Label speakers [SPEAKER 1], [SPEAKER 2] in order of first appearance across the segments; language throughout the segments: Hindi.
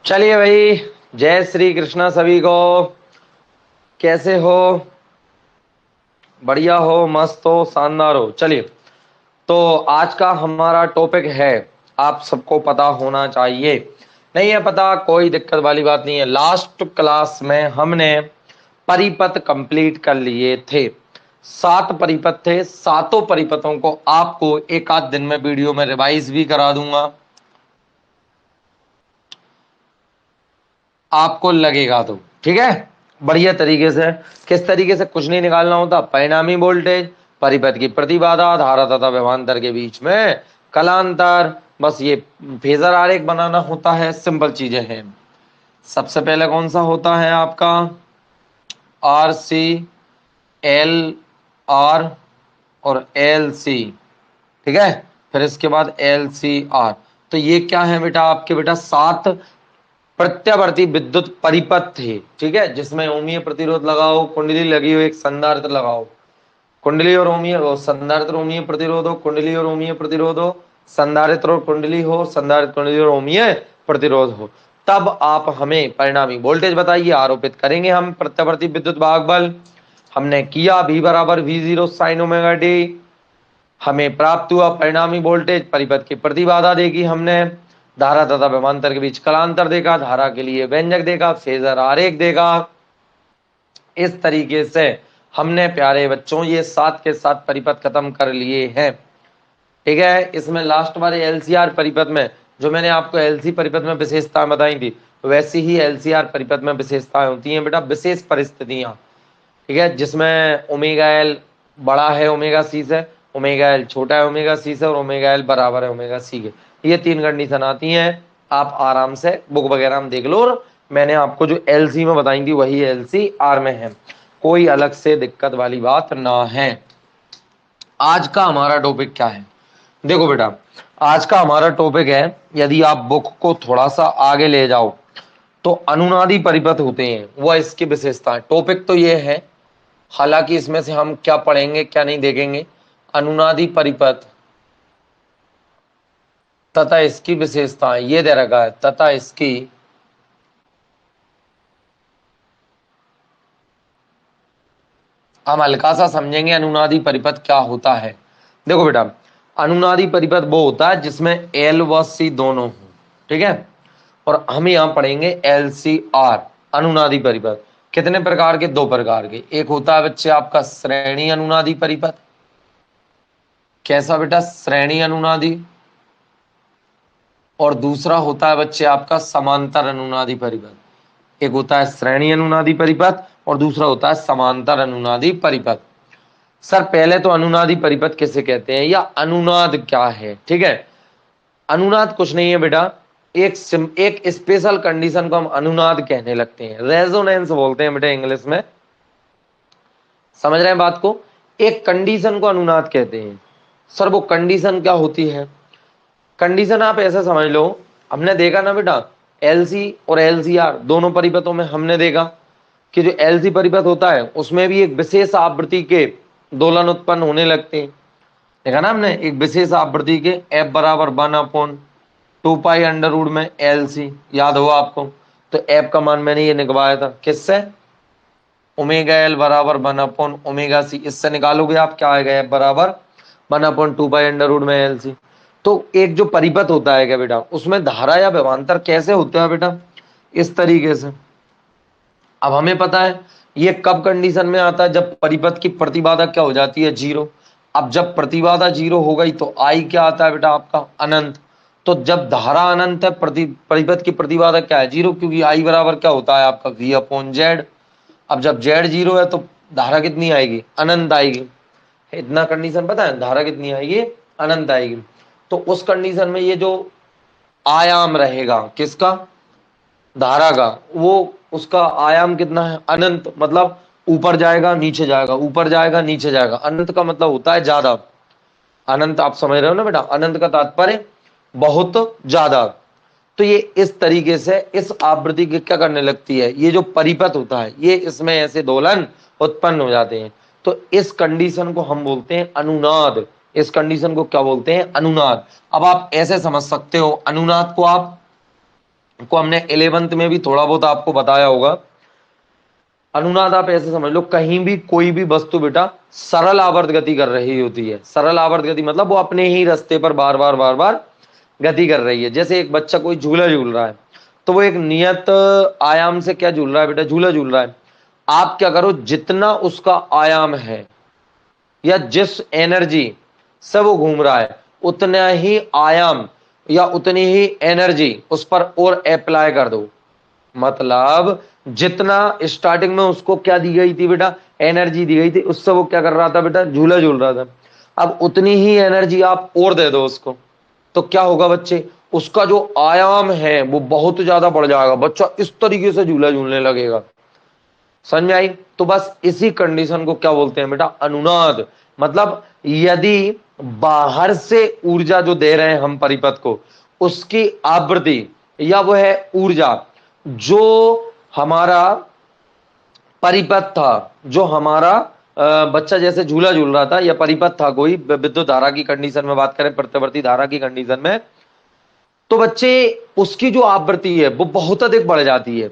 [SPEAKER 1] चलिए भाई, जय श्री कृष्णा सभी को। कैसे हो? बढ़िया हो, मस्त हो, शानदार हो। चलिए, तो आज का हमारा टॉपिक है, आप सबको पता होना चाहिए। नहीं है पता, कोई दिक्कत वाली बात नहीं है। लास्ट क्लास में हमने परिपथ कंप्लीट कर लिए थे। 7 परिपथ थे। सातों परिपथों को आपको एक आध दिन में वीडियो में रिवाइज भी करा दूंगा, आपको लगेगा तो। ठीक है, बढ़िया तरीके से। किस तरीके से? कुछ नहीं निकालना होता। परिणामी वोल्टेज, परिपथ की प्रतिबाधा, धारा तथा विभवांतर के बीच में कलांतर, बस ये फेजर आरेख बनाना होता है। सिंपल चीजें हैं। सबसे पहले कौन सा होता है आपका? आर सी, एल आर और एल सी। ठीक है, फिर इसके बाद एल सी आर। तो ये क्या है बेटा? आपके बेटा 7 प्रत्यावर्ती विद्युत परिपथ थे। ठीक है, जिसमें ओमीय प्रतिरोध लगाओ, कुंडली लगी हो, एक संधारित्र लगाओ। कुंडली और ओमीय, संधारित्र ओमीय प्रतिरोध हो, कुंडली और ओमीय प्रतिरोध हो, संधारित्र और कुंडली हो, संधारित्र कुंडली और ओमीय प्रतिरोध हो, तब आप हमें परिणामी वोल्टेज बताइए। आरोपित करेंगे हम प्रत्यावर्ती विद्युत भाग बल। हमने किया V बराबर V0 साइन ओमेगा टी। हमें प्राप्त हुआ परिणामी वोल्टेज। परिपथ की प्रतिबाधा देखी हमने, धारा तथा विभवांतर के बीच कलांतर देखा, धारा के लिए व्यंजक देखा, फेजर आरेख देखा। इस तरीके से हमने प्यारे बच्चों ये 7 के 7 परिपथ खत्म कर लिए हैं। ठीक है, इसमें लास्ट वाले एलसीआर परिपथ में जो मैंने आपको एलसी परिपथ में विशेषताएं बताई थी, वैसी ही एलसीआर परिपथ में विशेषताएं होती हैं बेटा, विशेष परिस्थितियां। ठीक है, जिसमें ओमेगा एल बड़ा है ओमेगा सी से, ओमेगा एल छोटा है ओमेगा सी से, और ओमेगा एल बराबर है ओमेगा सी के। ये 3 कंडीशन आती हैं। आप आराम से बुक वगैरह में देख लो, और मैंने आपको जो एल सी में बताई थी वही एल सी आर में है। कोई अलग से दिक्कत वाली बात ना है। आज का हमारा टॉपिक क्या है? देखो बेटा, आज का हमारा टॉपिक है, यदि आप बुक को थोड़ा सा आगे ले जाओ तो अनुनादी परिपथ होते हैं, वह इसकी विशेषताएं। टॉपिक तो ये है, हालांकि इसमें से हम क्या पढ़ेंगे क्या नहीं देखेंगे। अनुनादी परिपथ तथा इसकी विशेषताएं ये दे रखा है, तथा इसकी हम हल्का सा समझेंगे अनुनादी परिपथ क्या होता है। देखो बेटा, अनुनादी परिपथ वो होता है जिसमें एल व सी दोनों हो। ठीक है, और हम यहां पढ़ेंगे एल सी आर। अनुनादी परिपथ कितने प्रकार के? 2 प्रकार के। एक होता है बच्चे आपका श्रेणी अनुनादी परिपथ। कैसा बेटा? श्रेणी अनुनादी। और दूसरा होता है बच्चे आपका समांतर अनुनादी परिपथ। एक होता है श्रेणी अनुनादी परिपथ और दूसरा होता है समांतर अनुनादी परिपथ। सर पहले तो अनुनादी परिपथ किसे कहते हैं या अनुनाद क्या है? ठीक है, अनुनाद कुछ नहीं है बेटा, एक स्पेशल कंडीशन को हम अनुनाद कहने लगते हैं। रेजोनेंस बोलते हैं बेटा इंग्लिश में। समझ रहे हैं बात को? एक कंडीशन को अनुनाद कहते हैं। सर वो कंडीशन क्या होती है? कंडीशन आप ऐसा समझ लो, हमने देखा ना बेटा, एलसी और एलसीआर दोनों परिपथों में हमने देखा कि जो एलसी परिपथ होता है उसमें भी एक विशेष आवृत्ति के दोलन उत्पन्न होने लगते हैं। देखा ना हमने, एक विशेष आवृत्ति के एफ बराबर 1/2 पाई अंडर रूट में एल सी, याद होगा आपको? तो एफ का मान मैंने ये निकलवाया था किससे? ओमेगा एल बराबर 1/ओमेगा सी। इससे निकालोगे आप क्या आएगा? एफ बराबर 1/2 पाई अंडर रूट में एल सी। तो एक जो परिपथ होता है क्या बेटा, उसमें धारा या विभवांतर कैसे होता है बेटा? इस तरीके से। अब हमें पता है ये कब कंडीशन में आता है? जब परिपथ की प्रतिबाधा क्या हो जाती है? 0। अब जब प्रतिबाधा 0 हो गई तो आई क्या आता है बेटा आपका? अनंत। तो जब धारा अनंत है, परिपथ की प्रतिबाधा क्या है? 0, क्योंकि आई बराबर क्या होता है आपका? V/Z। अब जब Z 0 है तो धारा कितनी आएगी? अनंत आएगी। इतना कंडीशन पता है? धारा कितनी आएगी? अनंत आएगी। तो उस कंडीशन में ये जो आयाम रहेगा किसका? धारा का, वो उसका आयाम कितना है? अनंत। मतलब ऊपर जाएगा नीचे जाएगा, ऊपर जाएगा नीचे जाएगा। अनंत का मतलब होता है ज्यादा। अनंत आप समझ रहे हो ना बेटा? अनंत का तात्पर्य बहुत ज्यादा। तो ये इस तरीके से इस आवृत्ति के क्या करने लगती है, ये जो परिपथ होता है ये इसमें ऐसे दोलन उत्पन्न हो जाते हैं। तो इस कंडीशन को हम बोलते हैं अनुनाद। इस कंडीशन को क्या बोलते हैं? अनुनाद। अब आप ऐसे समझ सकते हो अनुनाद को आप को हमने 11th में भी थोड़ा बहुत आपको बताया होगा। अनुनाद आप ऐसे समझ लो, कहीं भी कोई भी वस्तु बेटा सरल आवर्त गति कर रही होती है। सरल आवर्त गति मतलब वो अपने ही रास्ते पर बार बार गति कर रही है। जैसे एक बच्चा कोई झूला झूल रहा है, तो वो एक नियत आयाम से क्या झूल रहा है बेटा, झूला झूल रहा है। आप क्या करो, जितना उसका आयाम है या जिस एनर्जी से वो घूम रहा है, उतना ही आयाम या उतनी ही एनर्जी उस पर और अप्लाई कर दो। मतलब जितना स्टार्टिंग में उसको क्या दी गई थी बेटा, एनर्जी दी गई थी, उससे वो क्या कर रहा था बेटा, झूला झूल रहा था। अब उतनी ही एनर्जी आप और दे दो उसको, तो क्या होगा बच्चे, उसका जो आयाम है वो बहुत ज्यादा बढ़ जाएगा, बच्चा इस तरीके से झूला झूलने लगेगा। समझ में आई? तो बस इसी कंडीशन को क्या बोलते हैं बेटा, अनुनाद। मतलब यदि बाहर से ऊर्जा जो दे रहे हैं हम परिपथ को, उसकी आवृत्ति या वो है ऊर्जा जो हमारा परिपथ था, जो हमारा बच्चा जैसे झूला झूल रहा था या परिपथ था कोई, विद्युत धारा की कंडीशन में बात करें, प्रतिवर्ती धारा की कंडीशन में, तो बच्चे उसकी जो आवृत्ति है वो बहुत अधिक बढ़ जाती है।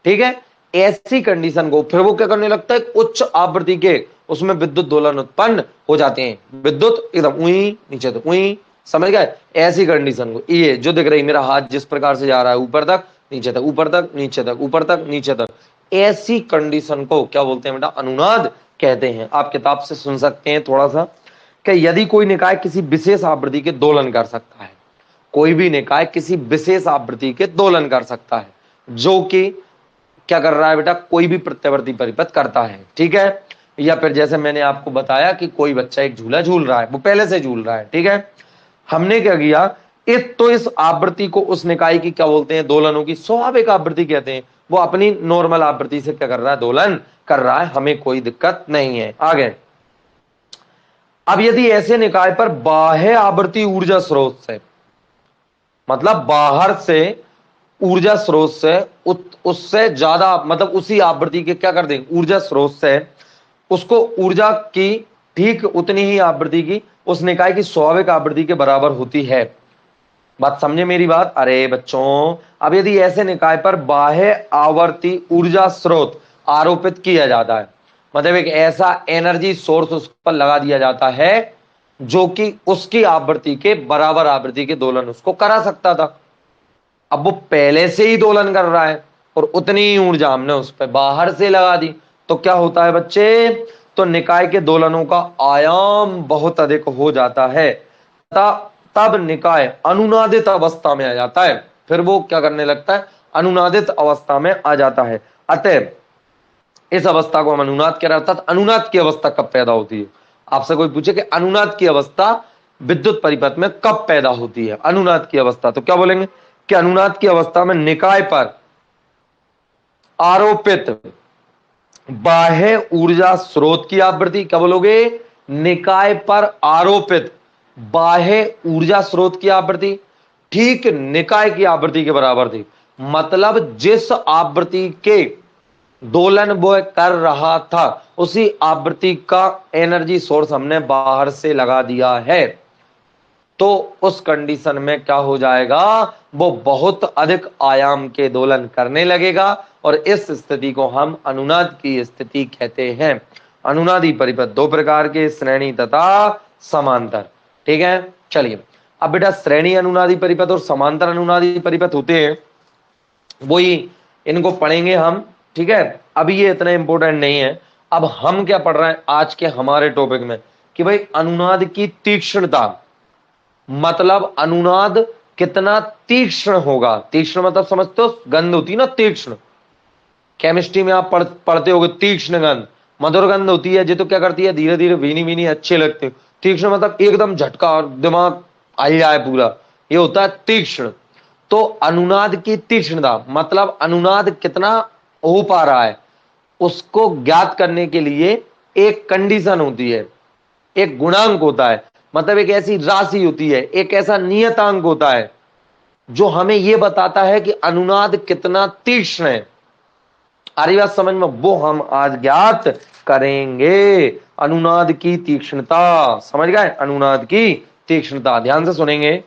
[SPEAKER 1] ठीक है, ऐसी कंडीशन को फिर वो क्या करने लगता है, उच्च आवृत्ति के उसमें विद्युत दोलन उत्पन्न हो जाते हैं। विद्युत एकदम उई नीचे तक उई, समझ गए? ऐसी कंडीशन को, ये जो दिख रही मेरा हाथ जिस प्रकार से जा रहा है ऊपर तक नीचे तक, ऊपर तक नीचे तक, ऊपर तक नीचे तक, ऐसी कंडीशन को क्या बोलते हैं बेटा, अनुनाद कहते हैं। आप किताब से सुन सकते हैं थोड़ा सा कि यदि कोई निकाय किसी विशेष आवृत्ति के दोलन कर सकता है, कोई भी निकाय किसी विशेष आवृत्ति के दोलन कर सकता है, जो कि क्या कर रहा है बेटा, कोई भी प्रत्यावर्ती परिपथ करता है। ठीक है, या फिर जैसे मैंने आपको बताया कि कोई बच्चा एक झूला झूल रहा है, वो पहले से झूल रहा है। ठीक है, हमने क्या किया, इस आवृत्ति को उस निकाय की क्या बोलते हैं, दोलनों की स्वाभाविक आवृत्ति कहते हैं। वो अपनी नॉर्मल आवृत्ति से क्या कर रहा है, दोलन कर रहा है, हमें कोई दिक्कत नहीं है। आगे, अब यदि ऐसे निकाय पर बाह्य आवृत्ति ऊर्जा स्रोत से, मतलब बाहर से ऊर्जा स्रोत से उससे ज्यादा, मतलब उसी आवृत्ति के क्या कर देंगे, ऊर्जा स्रोत से उसको ऊर्जा की ठीक उतनी ही आवृत्ति की उस निकाय की स्वाभाविक आवृत्ति के बराबर होती है। बात समझे मेरी बात? अरे बच्चों, अब यदि ऐसे निकाय पर बाह्य आवर्ती ऊर्जा स्रोत आरोपित किया जाता है, मतलब एक ऐसा एनर्जी सोर्स उस पर लगा दिया जाता है जो कि उसकी आवृत्ति के बराबर आवृत्ति के दोलन उसको करा सकता था। अब वो पहले से ही दोलन कर रहा है और उतनी ही ऊर्जा हमने उस पर बाहर से लगा दी, तो क्या होता है बच्चे, तो निकाय के दोलनों का आयाम बहुत अधिक हो जाता है, तब निकाय अनुनादित अवस्था में आ जाता है। फिर वो क्या करने लगता है, अनुनादित अवस्था में आ जाता है। अतः इस अवस्था को हम अनुनाद कह रहे हैं। अर्थात अनुनाद की अवस्था कब पैदा होती है? आपसे कोई पूछे कि अनुनाद की अवस्था विद्युत परिपथ में कब पैदा होती है, अनुनाद की अवस्था, तो क्या बोलेंगे कि अनुनाद की अवस्था में निकाय पर आरोपित बाह्य ऊर्जा स्रोत की आवृत्ति, क्या बोलोगे, निकाय पर आरोपित बाह्य ऊर्जा स्रोत की आवृत्ति ठीक निकाय की आवृत्ति के बराबर थी। मतलब जिस आवृत्ति के दोलन वो कर रहा था, उसी आवृत्ति का एनर्जी सोर्स हमने बाहर से लगा दिया है, तो उस कंडीशन में क्या हो जाएगा, वो बहुत अधिक आयाम के दोलन करने लगेगा और इस स्थिति को हम अनुनाद की स्थिति कहते हैं। अनुनादी परिपथ दो प्रकार के, श्रेणी तथा समांतर। ठीक है, चलिए अब बेटा श्रेणी अनुनादी परिपथ और समांतर अनुनादी परिपथ होते हैं, वही इनको पढ़ेंगे हम। ठीक है, अभी ये इतना इंपॉर्टेंट नहीं है। अब हम क्या पढ़ रहे हैं आज के हमारे टॉपिक में कि भाई अनुनाद की तीक्ष्णता, मतलब अनुनाद कितना तीक्ष्ण होगा। तीक्ष्ण मतलब समझते हो, गंध होती है ना तीक्ष्ण, केमिस्ट्री में आप पढ़ते होगे, तीक्ष्ण गंध, मधुर गंध होती है, ये तो क्या करती है, धीरे धीरे भीनी भीनी अच्छे लगते हैं। तीक्ष्ण मतलब एकदम झटका और दिमाग आ जाए पूरा, ये होता है तीक्ष्ण। तो अनुनाद की तीक्ष्णता मतलब अनुनाद कितना हो पा रहा है, उसको ज्ञात करने के लिए एक कंडीशन होती है, एक गुणांक होता है, मतलब एक ऐसी राशि होती है, एक ऐसा नियतांक होता है जो हमें यह बताता है कि अनुनाद कितना तीक्ष्ण है। आ रही बात समझ में? वो हम आज ज्ञात करेंगे, अनुनाद की तीक्ष्णता। समझ गए? अनुनाद की तीक्ष्णता ध्यान से सुनेंगे।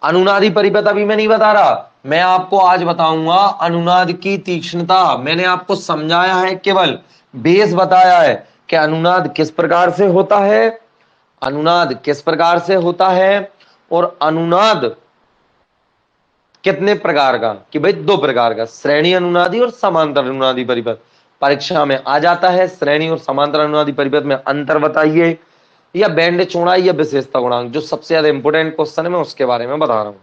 [SPEAKER 1] अनुनादी परिपथ अभी मैं नहीं बता रहा, मैं आपको आज बताऊंगा अनुनाद की तीक्ष्णता। मैंने आपको समझाया है, केवल बेस बताया है कि अनुनाद किस प्रकार से होता है, अनुनाद किस प्रकार से होता है, और अनुनाद कितने प्रकार का, कि भाई दो प्रकार का, श्रेणी अनुनादी और समांतर अनुनादी परिपथ। परीक्षा में आ जाता है, श्रेणी और समांतर अनुनादी परिपथ में अंतर बताइए, या बैंड चौड़ाई या विशेषता गुणांक, जो सबसे ज्यादा इंपोर्टेंट क्वेश्चन है मैं उसके बारे में बता रहा हूं।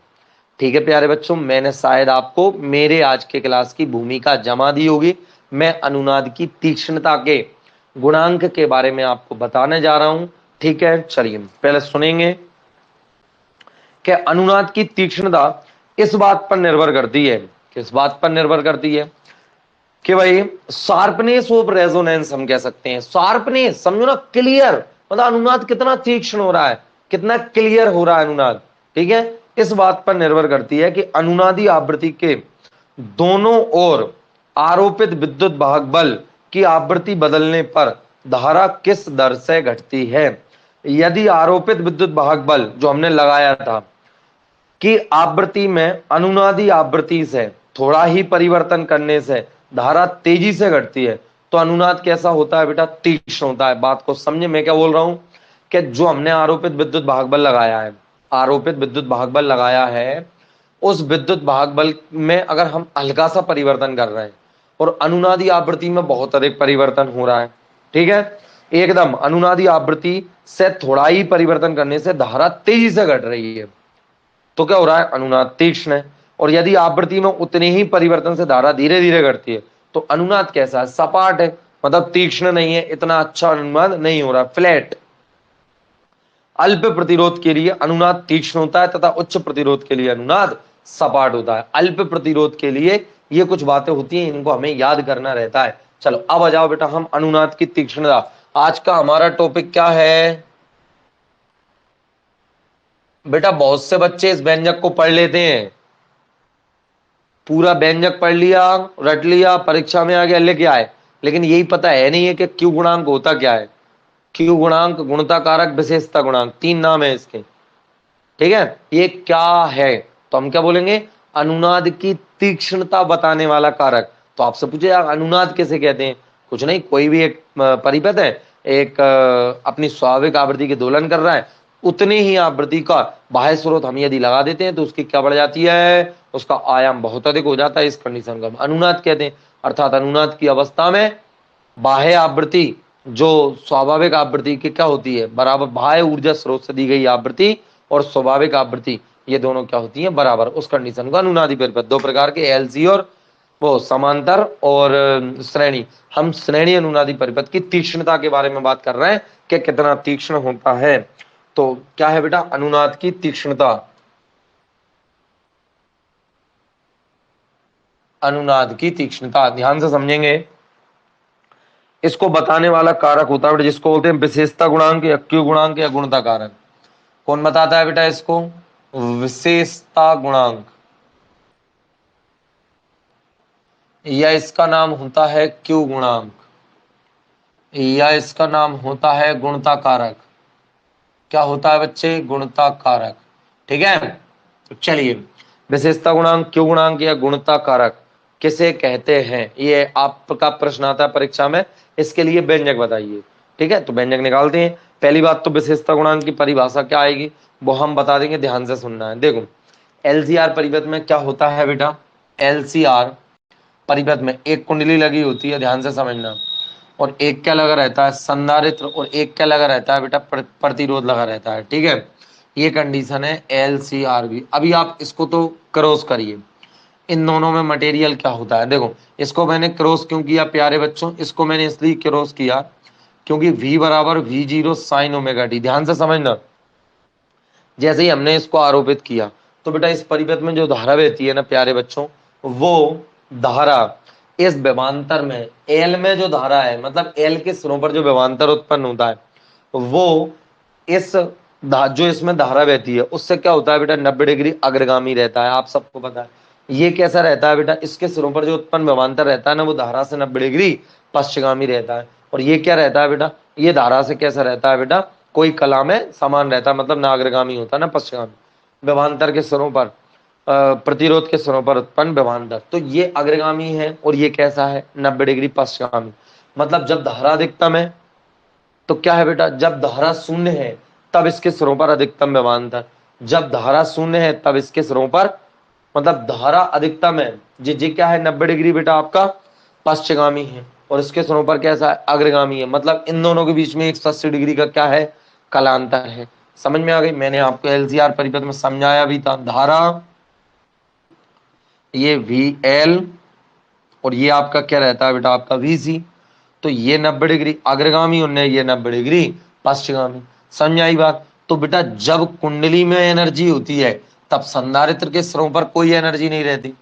[SPEAKER 1] ठीक है प्यारे बच्चों, मैंने शायद आपको मेरे आज के क्लास की भूमिका जमा दी होगी। मैं अनुनाद की तीक्ष्णता के गुणांक के बारे में आपको बताने जा रहा हूं। ठीक है, चलिए पहले सुनेंगे कि अनुनाद की तीक्ष्णता इस बात पर निर्भर करती है, किस बात पर निर्भर करती है, कि भाई शार्पनेस ऑफ रेजोनेंस हम कह सकते हैं। शार्पनेस समझो ना, क्लियर, मतलब अनुनाद कितना तीक्ष्ण हो रहा है, कितना क्लियर हो रहा है अनुनाद। ठीक है, इस बात पर निर्भर करती है कि अनुनादी आवृत्ति के दोनों ओर आरोपित विद्युत भाग बल की आवृत्ति बदलने पर धारा किस दर से घटती है। यदि आरोपित विद्युत भाग बल जो हमने लगाया था कि आवृत्ति में अनुनादी आवृत्ति से थोड़ा ही परिवर्तन करने से धारा तेजी से घटती है, तो अनुनाद कैसा होता है बेटा, तीक्ष्ण होता है। बात को समझे मैं क्या बोल रहा हूं, कि जो हमने आरोपित विद्युत भाग बल लगाया है, आरोपित विद्युत भाग बल लगाया है, उस विद्युत भाग बल में अगर हम हल्का सा परिवर्तन कर रहे हैं और अनुनादी आवृत्ति में बहुत अधिक परिवर्तन हो रहा है, ठीक है, एकदम अनुनादी आवृत्ति से थोड़ा ही परिवर्तन करने से धारा तेजी से घट रही है, तो क्या हो रहा है, अनुनाद तीक्ष्ण है। और यदि आवृत्ति में उतने ही परिवर्तन से धारा धीरे धीरे घटती है, तो अनुनाद कैसा है, सपाट है, मतलब तीक्ष्ण नहीं है, इतना अच्छा अनुनाद नहीं हो रहा, फ्लैट। अल्प प्रतिरोध के लिए अनुनाद तीक्ष्ण होता है तथा उच्च प्रतिरोध के लिए अनुनाद सपाट होता है। अल्प प्रतिरोध के लिए ये कुछ बातें होती हैं, इनको हमें याद करना रहता है। चलो अब आ जाओ बेटा, हम अनुनाद की तीक्ष्णता, आज का हमारा टॉपिक क्या है बेटा। बहुत से बच्चे इस व्यंजक को पढ़ लेते हैं, पूरा व्यंजक पढ़ लिया, रट लिया, परीक्षा में आ गया लेके आए, लेकिन यही पता है नहीं है कि क्यू गुणांक होता क्या है। क्यू गुणांक, गुणता कारक, विशेषता गुणांक, तीन नाम है इसके। ठीक है, ये क्या है, तो हम क्या बोलेंगे, अनुनाद की तीक्ष्णता बताने वाला कारक। तो आपसे पूछे यार अनुनाद किसे कहते हैं, कुछ नहीं, कोई भी एक परिपथ है, एक अपनी स्वाभाविक आवृत्ति के दोलन कर रहा है, उतने ही आवृत्ति का बाह्य स्रोत हम यदि लगा देते हैं तो उसकी क्या बढ़ जाती है, उसका आयाम बहुत अधिक हो जाता है, इस कंडीशन को हम अनुनाद कहते हैं। अर्थात अनुनाद की अवस्था में बाह्य आवृत्ति जो स्वाभाविक आवृत्ति की क्या होती है, बराबर, बाह्य ऊर्जा स्रोत से दी गई आवृत्ति और स्वाभाविक आवृत्ति, ये दोनों क्या होती है, बराबर, उस कंडीशन को अनुनादी परिपथ। दो प्रकार के, एलसी और वो समांतर और श्रेणी। हम श्रेणी अनुनादी परिपथ की तीक्ष्णता के बारे में बात कर रहे हैं कि कितना तीक्ष्ण होता है। तो क्या है बेटा, अनुनाद की तीक्ष्णता, अनुनाद की तीक्ष्णता ध्यान से समझेंगे। इसको बताने वाला कारक होता है बेटा, जिसको बोलते हैं विशेषता गुणांक या क्यू गुणांक या गुणता कारक। कौन बताता है बेटा इसको, विशेषता गुणांक, या इसका नाम होता है क्यू गुणांक, या इसका नाम होता है गुणता कारक। क्या होता है बच्चे, गुणता कारक। ठीक है, तो चलिए, विशेषता गुणांक, क्यू गुणांक या गुणता कारक किसे कहते हैं, ये आपका प्रश्न आता है परीक्षा में, इसके लिए व्यंजक बताइए। ठीक है, तो व्यंजक निकालते हैं। पहली बात तो विशेषता गुणांक की परिभाषा क्या आएगी वो हम बता देंगे, ध्यान से सुनना है। देखो एलसीआर परिपथ में क्या होता है बेटा, एलसीआर परिपथ में एक कुंडली लगी होती है, ध्यान से समझना, और एक क्या लगा रहता है, संधारित्र, और एक क्या लगा रहता है बेटा, प्रतिरोध लगा रहता है। ठीक है, ये कंडीशन है एलसीआर भी। अभी आप इसको तो क्रॉस करिए, इन दोनों में मटेरियल क्या होता है। देखो इसको मैंने क्रॉस क्यों किया प्यारे बच्चों, इसको मैंने इसलिए क्रॉस किया क्योंकि V बराबर V0 साइन ओमेगा टी। ध्यान से समझना, जैसे ही हमने इसको आरोपित किया तो बेटा इस परिपथ में जो धारा बहती है ना प्यारे बच्चों, वो धारा इस विभवांतर में एल में जो धारा है, मतलब एल के सिरों पर जो विभवांतर उत्पन्न होता है, वो इस जो इसमें धारा बहती है उससे क्या होता है बेटा, 90 डिग्री अग्रगामी रहता है। आप सबको पता है ये कैसा रहता है बेटा, इसके सिरों पर जो उत्पन्न विभवांतर रहता है ना, वो धारा से 90 डिग्री पश्चिगामी रहता है। और ये क्या रहता है बेटा, ये धारा से कैसा रहता है बेटा, कोई कला में समान रहता है, मतलब ना अग्रगामी होता है ना पश्चिगामी। विभवांतर के सिरों पर प्रतिरोध के सिरों पर उत्पन्न विभवांतर। तो ये अग्रगामी है और ये कैसा है 90 डिग्री पश्चगामी। मतलब जब धारा अधिकतम है तो क्या है बेटा, जब धारा शून्य है तब इसके सिरों पर अधिकतम विभवांतर, जब धारा शून्य है तब इसके सिरों पर, मतलब धारा अधिकतम है जी क्या है 90 डिग्री बेटा आपका पश्चगामी है और इसके सिरों पर कैसा है अग्रगामी है। मतलब इन दोनों के बीच में 180 डिग्री का क्या है कलांतर है। समझ में आ गई। मैंने आपको एलसीआर परिपथ में समझाया भी था। धारा ये VL और ये आपका क्या रहता है बेटा आपका VC। तो ये 90 डिग्री अग्रगामी और ये 90 डिग्री पश्चगामी। समझ आई बात। तो बेटा जब कुंडली में एनर्जी होती है तब संधारित्र के सिरों पर कोई एनर्जी नहीं रहती,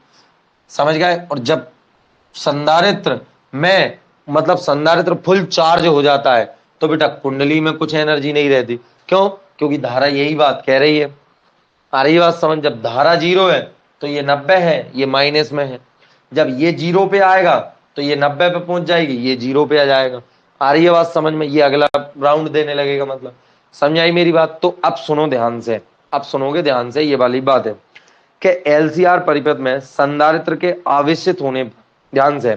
[SPEAKER 1] समझ गए। और जब संधारित्र में मतलब संधारित्र फुल चार्ज हो जाता है तो बेटा कुंडली में कुछ एनर्जी नहीं रहती। क्यों? क्योंकि धारा यही बात कह रही है। आ रही बात समझ। जब धारा 0 है तो ये 90 है, ये माइनस में है। जब ये 0 पे आएगा तो ये 90 पे पहुंच जाएगी, ये 0 पे आ जाएगा। आ रही है बात समझ में। ये अगला राउंड देने लगेगा। मतलब समझ आई मेरी बात। तो अब सुनो ध्यान से, अब सुनोगे ध्यान से। ये वाली बात है कि एलसीआर परिपथ में संधारित्र के आवेशित होने पर, ध्यान से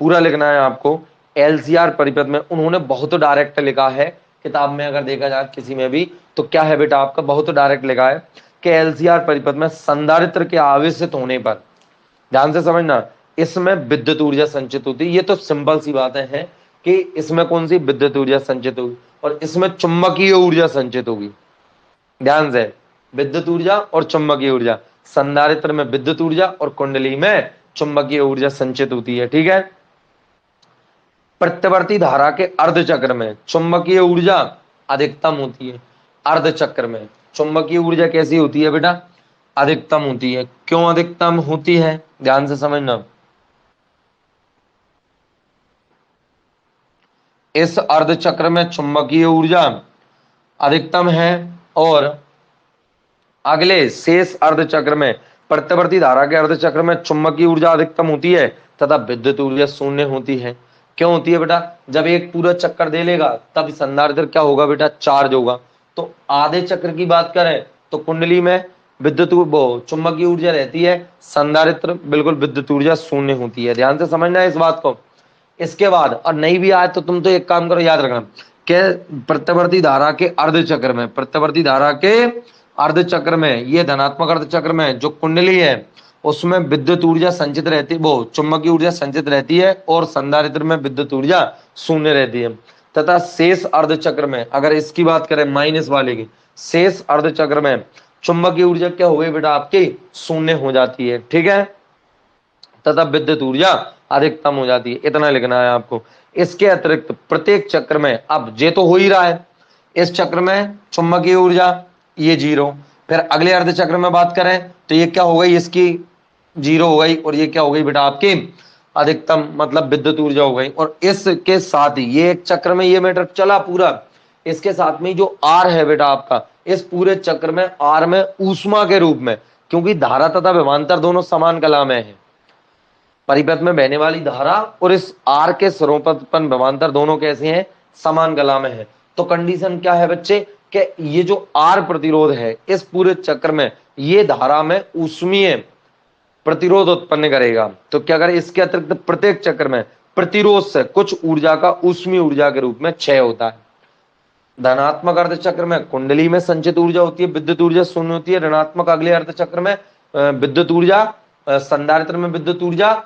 [SPEAKER 1] पूरा लिखना है आपको। एलसीआर परिपथ में उन्होंने बहुत डायरेक्ट लिखा है किताब में, अगर देखा जाए किसी में भी, तो क्या है बेटा आपका बहुत डायरेक्ट लिखा है कि एलसीआर परिपथ में संधारित्र के आवेशित होने पर, ध्यान से समझना, इसमें विद्युत ऊर्जा संचित होती है। ये तो सिंपल सी बातें हैं कि इसमें कौन सी विद्युत ऊर्जा संचित होगी और इसमें चुंबकीय ऊर्जा संचित होगी। ध्यान से, विद्युत ऊर्जा और चुंबकीय ऊर्जा, संधारित्र में विद्युत ऊर्जा और कुंडली में चुंबकीय ऊर्जा संचित होती है। ठीक है। प्रत्यवर्ती धारा के अर्धचक्र में चुंबकीय ऊर्जा अधिकतम होती है। अर्धचक्र में चुंबकीय ऊर्जा कैसी होती है बेटा? अधिकतम होती है। क्यों अधिकतम होती है? ध्यान से समझना। इस अर्धचक्र में चुंबकीय ऊर्जा अधिकतम है और अगले शेष अर्धचक्र में, प्रत्यवर्ती धारा के अर्धचक्र में चुंबकीय ऊर्जा अधिकतम होती है तथा विद्युत ऊर्जा शून्य होती है। क्यों होती है बेटा? जब एक पूरा चक्कर दे लेगा तब संधारित्र क्या होगा बेटा? चार्ज होगा। तो आधे चक्र की बात करें तो कुंडली में विद्युत चुंबकीय ऊर्जा रहती है, संधारित्र बिल्कुल विद्युत ऊर्जा शून्य होती है। ध्यान से समझना है इस बात को। इसके बाद और नहीं भी आए तो तुम तो एक काम करो, याद रखना कि प्रत्यवर्ती धारा के अर्धचक्र में, प्रत्यवर्ती धारा के अर्धचक्र में, ये धनात्मक अर्धचक्र में जो कुंडली है उसमें विद्युत ऊर्जा संचित रहती है, वो चुंबकीय ऊर्जा संचित रहती है और संधारित्र में विद्युत ऊर्जा शून्य रहती है। तथा शेष अर्धचक्र में, अगर इसकी बात करें माइनस वाले की, शेष अर्धचक्र में चुंबकीय ऊर्जा क्या हो गई बेटा आपकी? शून्य हो जाती है। ठीक है। तथा विद्युत ऊर्जा अधिकतम हो जाती है। इतना लिखना है आपको। इसके अतिरिक्त प्रत्येक चक्र में, अब ये तो हो ही रहा है, इस चक्र में चुंबकीय ऊर्जा ये 0, फिर अगले अर्ध चक्र में बात करें तो ये क्या हो गई? इसकी 0 हो गई और ये क्या हो गई बेटा आपकी? अधिकतम, मतलब विद्युत ऊर्जा हो गई। और इसके साथ ही ये एक चक्र में ये मैटर चला पूरा, इसके साथ में जो R है बेटा आपका, इस पूरे चक्र में R में ऊष्मा के रूप में, क्योंकि धारा तथा विभवांतर दोनों समान कला में है, परिपथ में बहने वाली धारा और इस R के सिरों पर उत्पन्न विभवांतर दोनों कैसे हैं? समान कला में है। तो कंडीशन क्या है बच्चे कि ये जो R प्रतिरोध है इस पूरे चक्र में ये धारा में ऊष्मीय प्रतिरोध उत्पन्न करेगा। तो क्या करें? इसके अतिरिक्त प्रत्येक चक्र में प्रतिरोध से कुछ ऊर्जा का ऊष्मीय ऊर्जा के रूप में क्षय होता है। धनात्मक अर्धचक्र में कुंडली में संचित ऊर्जा होती है, विद्युत ऊर्जा शून्य होती है। ऋणात्मक अगले अर्धचक्र में विद्युत ऊर्जा, संधारित्र में विद्युत ऊर्जा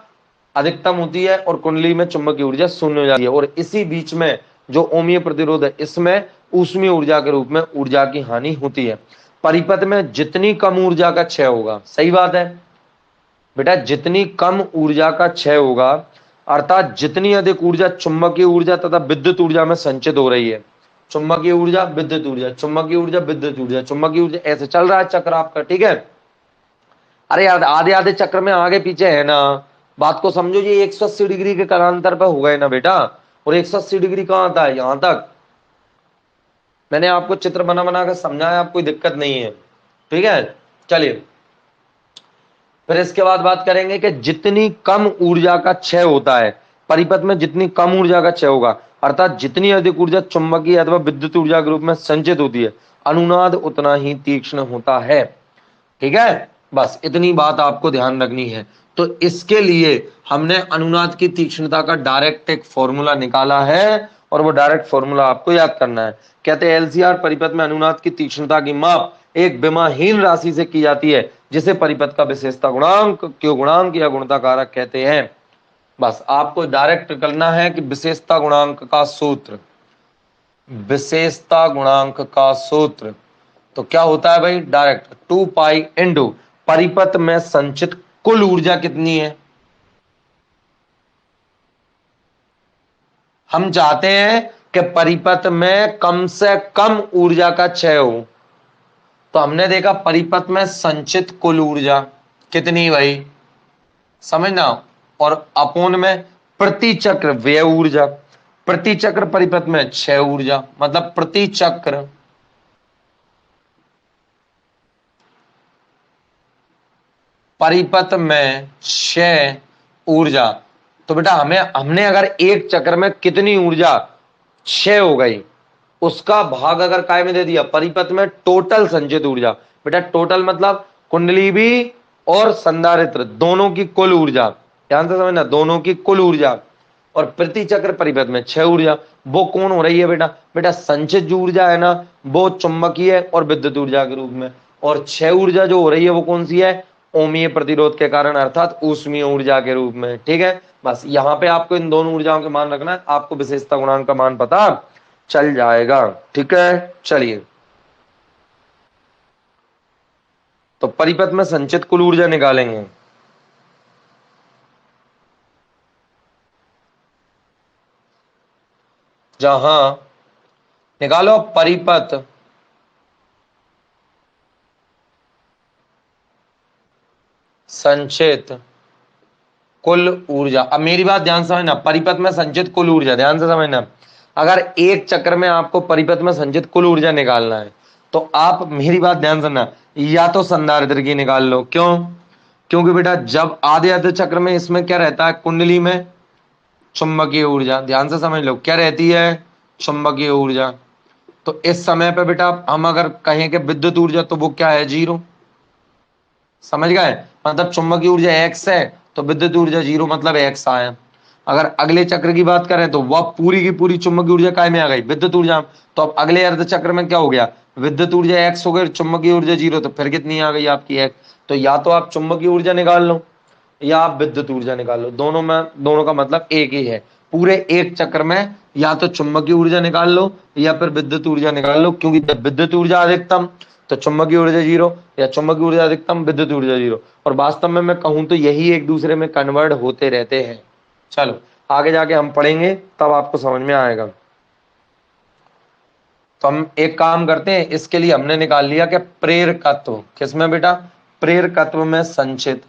[SPEAKER 1] अधिकतम होती है और कुंडली में चुंबकीय ऊर्जा शून्य हो जाती है। और इसी बीच में जो ओमीय प्रतिरोध है इसमें ऊष्मीय ऊर्जा के रूप में ऊर्जा की हानि होती है। परिपथ में जितनी कम ऊर्जा का क्षय होगा, सही बात है बेटा, जितनी कम ऊर्जा का क्षय होगा अर्थात जितनी अधिक ऊर्जा चुंबकीय ऊर्जा तथा विद्युत ऊर्जा में संचित हो रही है, चुंबकीय ऊर्जा विद्युत ऊर्जा, चुंबकीय ऊर्जा विद्युत ऊर्जा, चुंबकीय ऊर्जा, ऐसे चल रहा है चक्र आपका। ठीक है। अरे यार आधे आधे चक्र में आगे पीछे है ना, बात को समझो। ये 180 डिग्री के कालांतर पर हो गए ना बेटा, और 180 डिग्री कहाँ आता है? यहां तक। मैंने आपको चित्र बना बना कर समझाया, आप कोई दिक्कत नहीं है। ठीक है। चलिए फिर इसके बाद बात करेंगे कि जितनी कम ऊर्जा का क्षय होता है परिपथ में, जितनी कम ऊर्जा का क्षय होगा अर्थात जितनी अधिक ऊर्जा चुंबकीय अथवा विद्युत ऊर्जा के रूप में संचित होती है, अनुनाद उतना ही तीक्ष्ण होता है। ठीक है, बस इतनी बात आपको ध्यान रखनी है। तो इसके लिए हमने अनुनाद की तीक्ष्णता का डायरेक्ट एक फॉर्मूला निकाला है और वो डायरेक्ट फॉर्मूला आपको याद करना है। कहते हैं एलसीआर परिपथ में अनुनाद की तीक्ष्णता की माप एक विमाहीन राशि से की जाती है जिसे परिपथ का विशेषता गुणांक, क्यू गुणांक या गुणता कारक कहते हैं। बस आपको डायरेक्ट करना है कि विशेषता गुणांक का सूत्र, विशेषता गुणांक का सूत्र तो क्या होता है भाई, डायरेक्ट 2 पाई इंटू परिपथ में संचित कुल ऊर्जा कितनी है। हम चाहते हैं कि परिपथ में कम से कम ऊर्जा का क्षय हो, तो हमने देखा परिपथ में संचित कुल ऊर्जा कितनी भाई, समझना, और अपोन में प्रति चक्र व्यय ऊर्जा, प्रति चक्र परिपथ में क्षय ऊर्जा, मतलब प्रति चक्र परिपथ में क्षय ऊर्जा। तो बेटा हमने अगर एक चक्र में कितनी ऊर्जा क्षय हो गई उसका भाग अगर काय में दे दिया, परिपथ में टोटल संचित ऊर्जा। बेटा टोटल मतलब कुंडली भी और संधारित्र दोनों की कुल ऊर्जा, ध्यान से समझना, दोनों की कुल ऊर्जा, और प्रति चक्र परिपथ में क्षय ऊर्जा। वो कौन हो रही है बेटा, बेटा संचित जो ऊर्जा है ना वो चुंबकीय और विद्युत ऊर्जा के रूप में, और क्षय ऊर्जा जो हो रही है वो कौन सी है, ओमीय प्रतिरोध के कारण अर्थात ऊष्मीय ऊर्जा के रूप में। ठीक है, बस यहां पे आपको इन दोनों ऊर्जाओं के मान रखना है, आपको विशेषता गुणांक का मान पता चल जाएगा। ठीक है, चलिए, तो परिपथ में संचित कुल ऊर्जा निकालेंगे। जहां निकालो परिपथ संचित कुल ऊर्जा। अब मेरी बात ध्यान से समझना, परिपथ में संचित कुल ऊर्जा ध्यान से समझना, अगर एक चक्र में आपको परिपथ में संचित कुल ऊर्जा निकालना है तो आप मेरी बात ध्यान सुनना, या तो संधारित्र की निकाल लो। क्यों, क्योंकि बेटा जब आधे आधे चक्र में इसमें क्या रहता है, कुंडली में चुंबकीय ऊर्जा, ध्यान से समझ लो क्या रहती है, चुंबकीय ऊर्जा। तो इस समय पे बेटा हम अगर कहें कि विद्युत ऊर्जा तो वो क्या है, जीरो। समझ गए, मतलब चुंबकीय ऊर्जा एक्स है तो विद्युत ऊर्जा जीरो, मतलब एक्स आया। अगर अगले चक्र की बात करें तो वह पूरी की पूरी चुंबकीय ऊर्जा काय में आ गई, विद्युत ऊर्जा। तो अब अगले अर्ध चक्र में क्या हो गया, विद्युत ऊर्जा एक्स हो गई, चुंबकीय ऊर्जा जीरो, तो फिर कितनी आ गई आपकी एक्स। तो या तो आप चुंबकीय ऊर्जा निकाल लो या आप विद्युत ऊर्जा निकाल लो, दोनों में दोनों का मतलब एक ही है। पूरे एक चक्र में या तो चुंबकीय ऊर्जा निकाल लो या फिर विद्युत ऊर्जा निकाल लो, क्योंकि जब विद्युत ऊर्जा अधिकतम तो चुंबकीय ऊर्जा जीरो, या चुंबकीय ऊर्जा अधिकतम विद्युत ऊर्जा जीरो। और वास्तव में मैं कहूं तो यही एक दूसरे में कन्वर्ट होते रहते हैं। चलो आगे जाके हम पढ़ेंगे तब आपको समझ में आएगा। तो हम एक काम करते हैं, इसके लिए हमने निकाल लिया कि प्रेरकत्व किसमें बेटा, प्रेरकत्व में संचित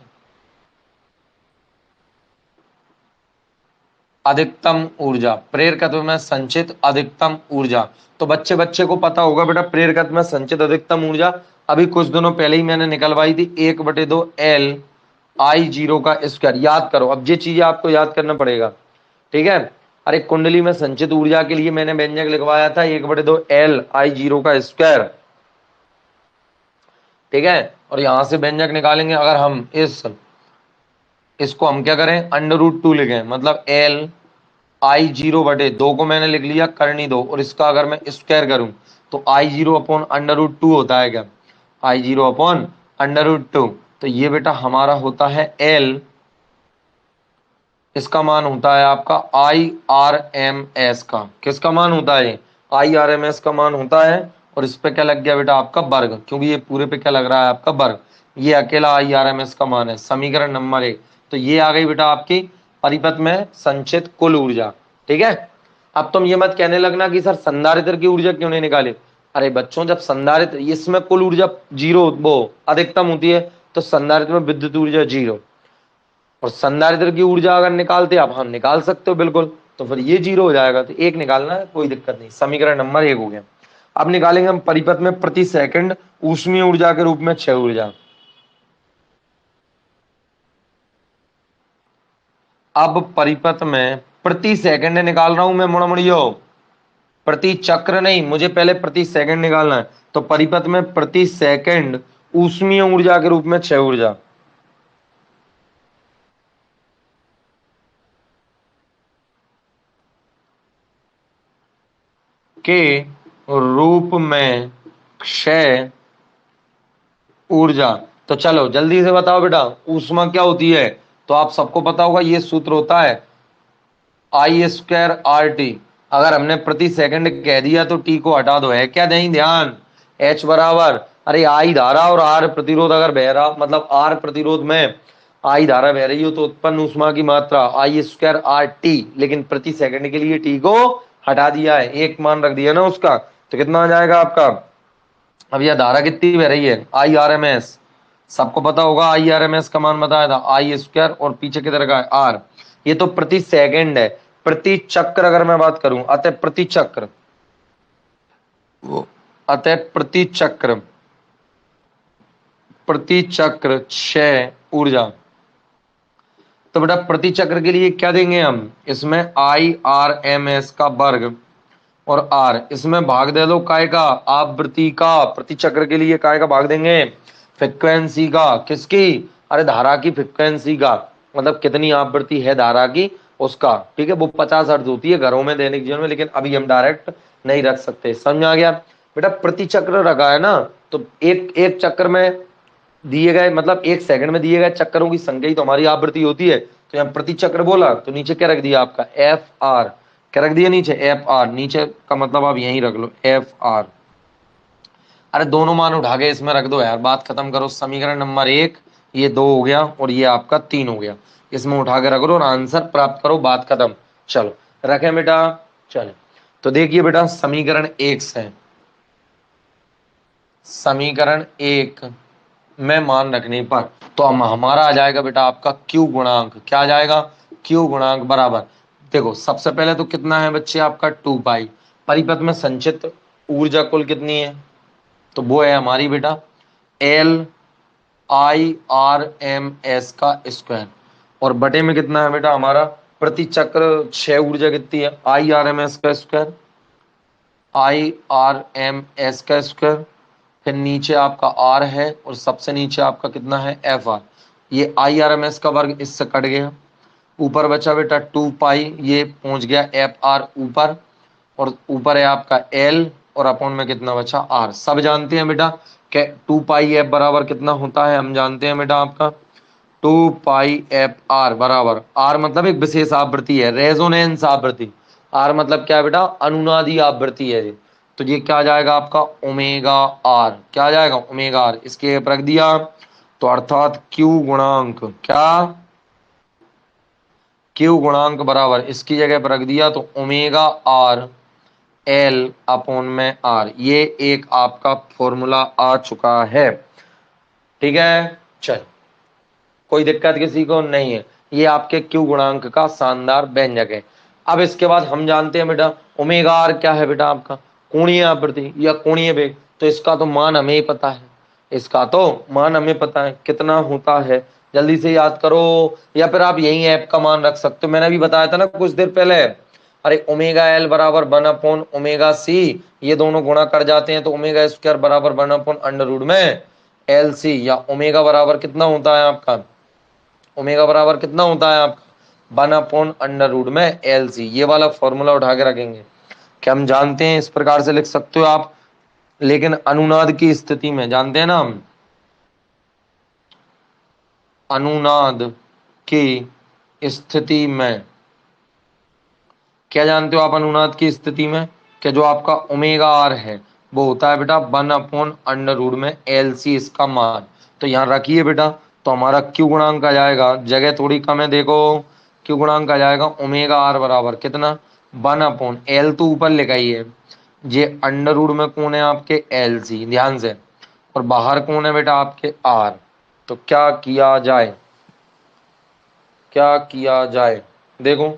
[SPEAKER 1] अधिकतम ऊर्जा, प्रेरकत्व में संचित अधिकतम ऊर्जा। तो बच्चे बच्चे को पता होगा बेटा प्रेरकत्व में संचित अधिकतम ऊर्जा अभी कुछ दिनों पहले ही मैंने निकलवाई थी, 1/2 L I0 का स्क्वायर। याद करो, अब ये चीजें आपको याद करना पड़ेगा। ठीक है, अरे कुंडली में संचित ऊर्जा के लिए मैंने व्यंजक लिखवाया था 1/2 L I0 का स्क्वायर। ठीक है, और यहां से व्यंजक निकालेंगे, अगर हम इसको हम क्या करें, √2 लिखें, मतलब I0/2 को मैंने लिख लिया करनी दो, और इसका अगर मैं स्क्वायर करूं तो I0/√2 होता है क्या, I0/√2। तो ये बेटा हमारा होता है L, इसका मान होता है आपका IRMS का, किसका मान होता है, IRMS का मान होता है। और इस पे क्या लग गया बेटा आपका वर्ग, क्योंकि ये पूरे पे क्या लग रहा है आपका वर्ग, ये अकेला IRMS का मान है, समीकरण नंबर 1। तो ये आ गई बेटा आपकी परिपथ में संचित कुल ऊर्जा। ठीक है, अब तुम ये मत कहने लगना कि सर संधारित्र की ऊर्जा क्यों नहीं निकाली। अरे बच्चों जब संधारित्र इसमें कुल ऊर्जा जीरो वो अधिकतम होती है तो संधारित्र में विद्युत ऊर्जा जीरो, और संधारित्र की ऊर्जा अगर निकालते आप, हम निकाल सकते हो बिल्कुल, तो फिर ये जीरो हो जाएगा, तो एक निकालना है कोई दिक्कत नहीं, समीकरण नंबर 1 हो गया। अब निकालेंगे हम परिपथ में प्रति सेकंड ऊष्मीय ऊर्जा के रूप में क्षय ऊर्जा। अब परिपथ में प्रति सेकंड निकाल रहा हूं मैं, मुड़ा मुड़ियो, प्रति चक्र नहीं, मुझे पहले प्रति सेकंड निकालना है। तो परिपथ में प्रति सेकंड ऊष्मीय ऊर्जा के रूप में क्षय ऊर्जा, के रूप में क्षय ऊर्जा। तो चलो जल्दी से बताओ बेटा, ऊष्मा क्या होती है? तो आप सबको पता होगा, ये सूत्र होता है I² RT। अगर हमने प्रति सेकंड कह दिया तो टी को हटा दो, है क्या नहीं ध्यान? H बराबर, अरे आई धारा और आर प्रतिरोध अगर बह रहा, मतलब आर प्रतिरोध में आई धारा बह रही हो तो उत्पन्न ऊष्मा की मात्रा I²RT, लेकिन प्रति सेकंड के लिए टी को हटा दिया है, एक मान रख दिया ना उसका, तो कितना आ जाएगा आपका? अब यह धारा कितनी बह रही है? IRMS, सबको पता होगा IRMS का मान बताया था I² और पीछे किधर का है आर। ये तो प्रति सेकंड है। प्रति चक्र अगर मैं बात करूं, अतः प्रति चक्र, अतः प्रति चक्र क्षय ऊर्जा। तो बेटा प्रति चक्र के लिए क्या देंगे हम? इसमें IRMS का वर्ग और आर, इसमें भाग दे दो काय का? आवृत्ति का। प्रति चक्र के लिए काय का भाग देंगे? फ्रिक्वेंसी का। किसकी? अरे धारा की फ्रिक्वेंसी का, मतलब कितनी आवृत्ति है धारा की उसका। ठीक है, वो 50 हर्ट्ज होती है घरों में दैनिक जीवन में, लेकिन अभी हम डायरेक्ट नहीं रख सकते। समझ आ गया बेटा? प्रति चक्र रखा है ना, तो एक एक चक्कर में दिए गए, मतलब एक सेकंड में दिए गए चक्करों की संख्या ही तो हमारी आवृत्ति होती है। तो यहाँ प्रति चक्र बोला तो नीचे क्या रख दिया आपका? FR। क्या रख दिया नीचे? FR। नीचे का मतलब आप यहीं रख लो FR। अरे दोनों मान उठा के इसमें रख दो यार, बात खत्म करो। समीकरण नंबर 1 ये 2 हो गया और ये आपका 3 हो गया, इसमें उठा के रख दो और आंसर प्राप्त करो, बात खत्म। चलो रखें बेटा, चले। तो देखिए बेटा, समीकरण 1 से, समीकरण 1 में मान रखने पर तो हम हमारा आ जाएगा बेटा आपका Q गुणांक। क्या आ जाएगा? Q गुणांक बराबर, देखो सबसे पहले तो कितना है बच्चे आपका 2 पाई, परिपथ में संचित ऊर्जा कुल कितनी है? तो वो है हमारी बेटा LIRMS का स्क्वायर, और बटे में कितना है बेटा हमारा? प्रति चक्र क्षय ऊर्जा कितनी है? IRMS का स्क्वायर, IRMS का स्क्वायर, फिर नीचे आपका R है और सबसे नीचे आपका कितना है? FR। ये IRMS का वर्ग इससे कट गया, ऊपर बचा बेटा 2 पाई, ये पहुंच गया FR ऊपर, और ऊपर है आपका L और अपॉन में कितना बचा? R। सब जानते हैं बेटा कि 2 पाई F बराबर कितना होता है? हम जानते हैं बेटा आपका 2 पाई FR बराबर, R मतलब एक विशेष आवृत्ति है, रेजोनेंस आवृत्ति। R मतलब क्या है बेटा? अनुनादी आवृत्ति है। तो ये क्या आ जाएगा आपका? Omega R। क्या आ जाएगा? Omega R। इसके रख दिया तो अर्थात Q गुणांक, क्या? Q गुणांक बराबर इसकी जगह पर रख दिया तो ओमेगा R L अपॉन में R। ये एक आपका फॉर्मूला आ चुका है। ठीक है, चल कोई दिक्कत किसी को नहीं है, ये आपके Q गुणांक का शानदार व्यंजक है। अब इसके बाद हम जानते हैं बेटा ओमेगा R क्या है बेटा आपका? कोणीय आवृत्ति या कोणीय वेग। तो इसका तो मान हमें ही पता है, इसका तो मान हमें पता है कितना होता है, जल्दी से याद करो, या फिर आप यही ऐप का मान रख सकते हो, मैंने अभी बताया था ना कुछ देर पहले। अरे ओमेगा L बराबर 1/ओमेगा C, ये दोनों गुणा कर जाते हैं तो ओमेगा² बराबर 1/√में LC, या ओमेगा बराबर कितना होता है आपका? ओमेगा बराबर कितना होता है आपका? 1/√में LC। ये वाला फॉर्मूला उठा के रखेंगे कि हम जानते हैं, इस प्रकार से लिख सकते हो आप, लेकिन अनुनाद की स्थिति में जानते हैं ना हम, अनुनाद की स्थिति में क्या जानते हो आप? अनुनाद की स्थिति में कि जो आपका ओमेगा R है वो होता है बेटा 1/√में LC, इसका मान। तो यहाँ रखिए बेटा, तो हमारा Q गुणांक आ जाएगा, जगह थोड़ी कम है देखो, Q गुणांक आ जाएगा ओमेगा R बराबर कितना? 1/L तो ऊपर लिखा ही है, ये अंडर रूट में कौन है आपके? LC, ध्यान से, और बाहर कौन है बेटा आपके? R। तो क्या किया जाए, क्या किया जाए? देखो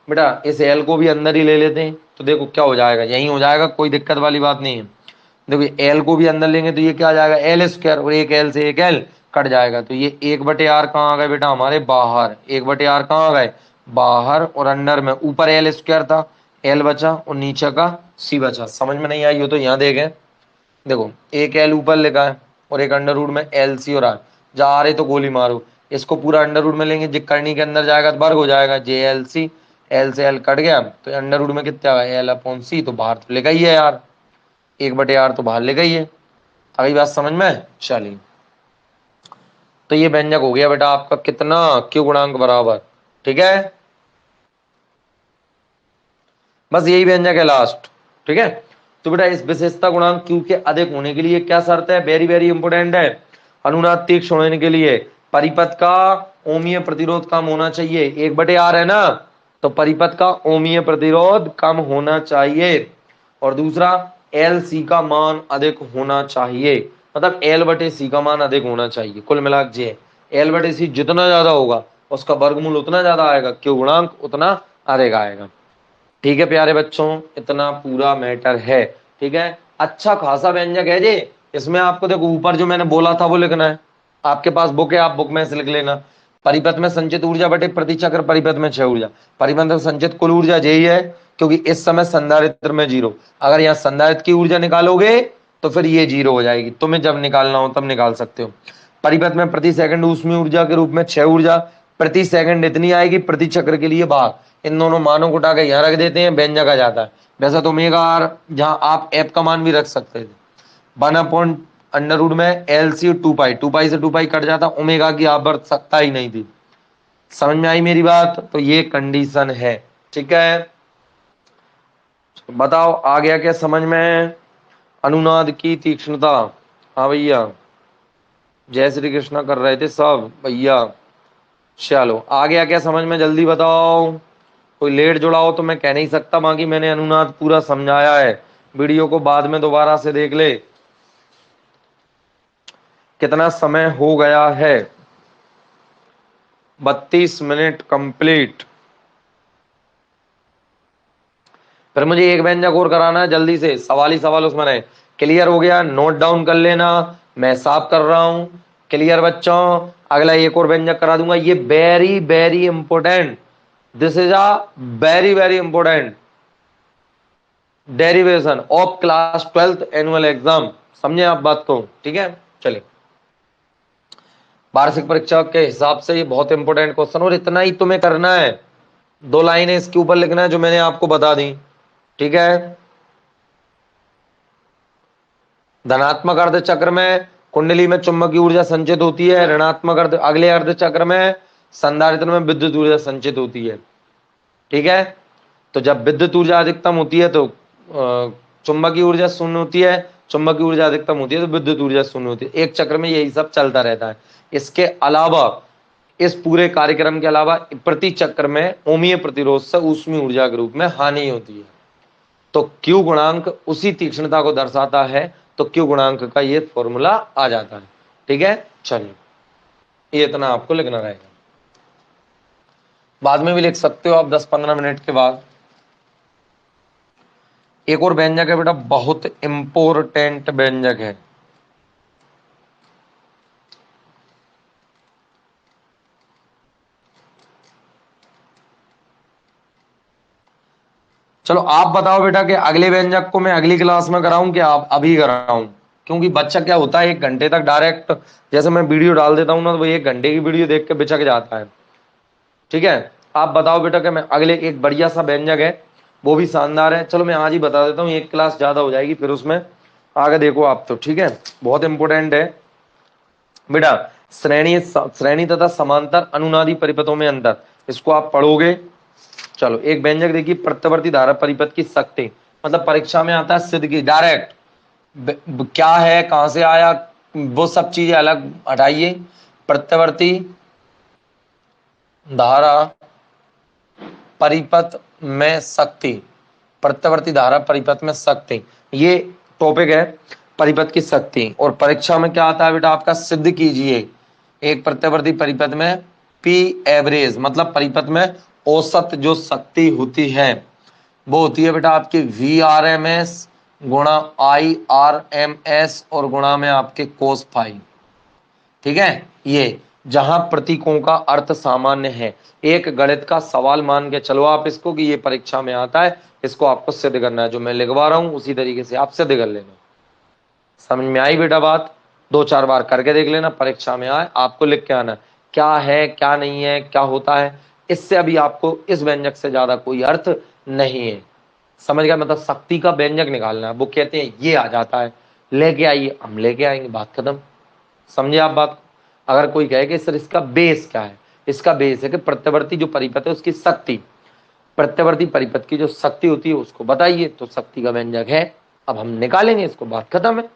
[SPEAKER 1] बेटा इस एल को भी अंदर ही ले लेते हैं, तो देखो क्या हो जाएगा, यही हो जाएगा, कोई दिक्कत वाली बात नहीं है। देखो एल को भी अंदर लेंगे तो ये क्या आ जाएगा? L², और एक एल से एक एल कट जाएगा, तो ये 1/R कहाँ आ गए बेटा हमारे? बाहर। 1/R कहाँ आ गए? बाहर, और अंडर में ऊपर L² था, L बचा और नीचे का C बचा। समझ में नहीं आई हो तो यहाँ देखें, देखो एक एल ऊपर लिखा है और एक अंडर रूट में एल सी और आर। जहाँ आ रहे तो गोली मारो, इसको पूरा अंडर रूट में लेंगे, जे करनी के अंदर जाएगा तो वर्ग हो जाएगा, जे एल सी, एल से एल कट गया तो अंडर रूट में कितना आएगा एल अपॉन सी, तो बाहर तो लेगा ही है यार, 1/r तो बाहर लेगा ही है। अगली बात समझ में चलिए, तो ये व्यंजक हो गया बेटा आपका कितना, क्यू गुणांक बराबर, ठीक है, बस यही व्यंजक है लास्ट, ठीक है। तो बेटा इस विशेषता गुणांक क्यू के अधिक होने के लिए क्या शर्त है, वेरी वेरी इंपोर्टेंट है, अनुनाद तीक्ष्ण होने के लिए परिपथ का ओमीय प्रतिरोध कम होना चाहिए, 1/r है ना, तो परिपथ का ओमीय प्रतिरोध कम होना चाहिए, और दूसरा एल सी का मान अधिक होना चाहिए, मतलब L/C का मान अधिक होना चाहिए। कुल मिला के L/C जितना ज्यादा होगा उसका वर्गमूल उतना ज्यादा आएगा, क्यों गुणांक उतना अधिक आएगा। ठीक है प्यारे बच्चों, इतना पूरा मैटर है, ठीक है। अच्छा खासा व्यंजक है जी, इसमें आपको देखो ऊपर जो मैंने बोला था वो लिखना है, आपके पास बुक है आप बुक में से लिख लेना, परिपथ में संचित ऊर्जा बटे प्रति चक्र परिपथ में क्षय ऊर्जा, परिपथ में संचित कुल ऊर्जा यही है, क्योंकि इस समय संधारित्र में 0, अगर यहाँ संधारित्र की ऊर्जा निकालोगे तो फिर ये 0 हो जाएगी, तुम्हें जब निकालना हो तब निकाल सकते हो। परिपथ में प्रति सेकंड ऊष्मीय ऊर्जा के रूप में क्षय ऊर्जा प्रति सेकंड इतनी आएगी, प्रति चक्र के लिए भाग, इन दोनों मानों को उठा के यहाँ रख देते हैं, व्यंजक आ जाता है। वैसे तो ओमेगा आर जहां आप एफ का मान भी रख सकते थे, 1/√अंडर रूट में एल सी 2 पाई, 2 पाई से 2 पाई कट जाता, ओमेगा की आवश्यकता ही नहीं थी। समझ में आई मेरी बात, तो ये कंडीशन है, ठीक है। बताओ आ गया क्या समझ में, अनुनाद की तीक्ष्णता, हाँ भैया, जय श्री कृष्णा कर रहे थे सब भैया, चलो आ गया क्या समझ में, जल्दी बताओ, कोई लेट जुड़ा हो तो मैं कह नहीं सकता, बाकी मैंने अनुनाद पूरा समझाया है, वीडियो को बाद में दोबारा से देख ले। कितना समय हो गया है, 32 मिनट कंप्लीट। फिर मुझे एक व्यंजक और कराना है जल्दी से, सवाल ही सवाल उसमें रहे। क्लियर हो गया, नोट डाउन कर लेना, मैं साफ कर रहा हूं, क्लियर बच्चों। अगला एक और व्यंजक करा दूंगा, ये very very important, this is a very very important derivation of class 12th annual exam, समझे आप बात को, ठीक है। चलिए, वार्षिक परीक्षा के हिसाब से ये बहुत इंपॉर्टेंट क्वेश्चन, और इतना ही तुम्हें करना है, 2 लाइनें इसके ऊपर लिखना है जो मैंने आपको बता दी, ठीक है। धनात्मक अर्ध चक्र में कुंडली में चुंबकीय ऊर्जा संचित होती है, ऋणात्मक अर्ध अगले अर्ध चक्र में संधारित्र में विद्युत ऊर्जा संचित होती है, ठीक है। तो जब विद्युत ऊर्जा अधिकतम होती है तो चुंबकीय ऊर्जा शून्य होती है, चुंबकीय ऊर्जा अधिकतम होती है तो विद्युत ऊर्जा शून्य होती है, एक चक्र में यही सब चलता रहता है। इसके अलावा इस पूरे कार्यक्रम के अलावा प्रति चक्र में ओमीय प्रतिरोध से ऊष्मीय ऊर्जा के रूप में हानि होती है, तो क्यू गुणांक उसी तीक्ष्णता को दर्शाता है, तो क्यू गुणांक का ये फॉर्मूला आ जाता है, ठीक है। चलिए, ये इतना आपको लिखना रहेगा, बाद में भी लिख सकते हो आप 10-15 मिनट के बाद। एक और व्यंजक है बेटा, बहुत इंपोर्टेंट व्यंजक है, चलो आप बताओ बेटा कि अगले व्यंजक को मैं अगली क्लास में कराऊं कि आप अभी कराऊं, क्योंकि बच्चा क्या होता है 1 घंटे तक डायरेक्ट, जैसे मैं वीडियो डाल देता हूं ना तो वो 1 घंटे की वीडियो देख के बिचक जाता है, ठीक है। आप बताओ बेटा कि मैं अगले एक बढ़िया सा व्यंजक है, वो भी शानदार है, चलो मैं आज ही बता देता हूँ, 1 क्लास ज्यादा हो जाएगी फिर उसमें आगे देखो आप, तो ठीक है, बहुत इंपोर्टेंट है बेटा। श्रेणी तथा समांतर अनुनादी परिपथों में अंतर, इसको आप पढ़ोगे। चलो एक व्यंजक देखिए, प्रत्यावर्ती धारा परिपथ की शक्ति, मतलब परीक्षा में आता है सिद्ध की डायरेक्ट, क्या है कहां से आया वो सब चीजें अलग हटाइए, प्रत्यावर्ती धारा परिपथ में शक्ति, प्रत्यावर्ती धारा परिपथ में शक्ति, ये टॉपिक है परिपथ की शक्ति। और परीक्षा में क्या आता है बेटा आपका, सिद्ध कीजिए एक प्रत्यावर्ती परिपथ में पी एवरेज, मतलब परिपथ में औसत जो शक्ति होती है वो होती है बेटा आपकी VRMS गुणा IRMS और गुणा में आपके कोस फाई, ठीक है। ये जहां प्रतीकों का अर्थ सामान्य है, एक गणित का सवाल मान के चलो आप इसको कि ये परीक्षा में आता है, इसको आपको सिद्ध करना है, जो मैं लिखवा रहा हूं उसी तरीके से आप सिद्ध कर लेना। समझ में आई बेटा बात, 2-4 बार करके देख लेना, परीक्षा में आए आपको लिख के आना क्या है क्या नहीं है क्या होता है। इससे अभी आपको इस व्यंजक से ज्यादा कोई अर्थ नहीं है, समझ गया। मतलब शक्ति का व्यंजक निकालना है, वो कहते हैं ये आ जाता है, लेके आइए, हम लेके आएंगे, बात खत्म। समझे आप बात को। अगर कोई कहे कि सर इसका बेस क्या है, इसका बेस है कि प्रत्यवर्ती जो परिपथ है उसकी शक्ति, प्रत्यवर्ती परिपथ की जो शक्ति होती है उसको बताइए, तो शक्ति का व्यंजक है। अब हम निकालेंगे इसको, बात खत्म है।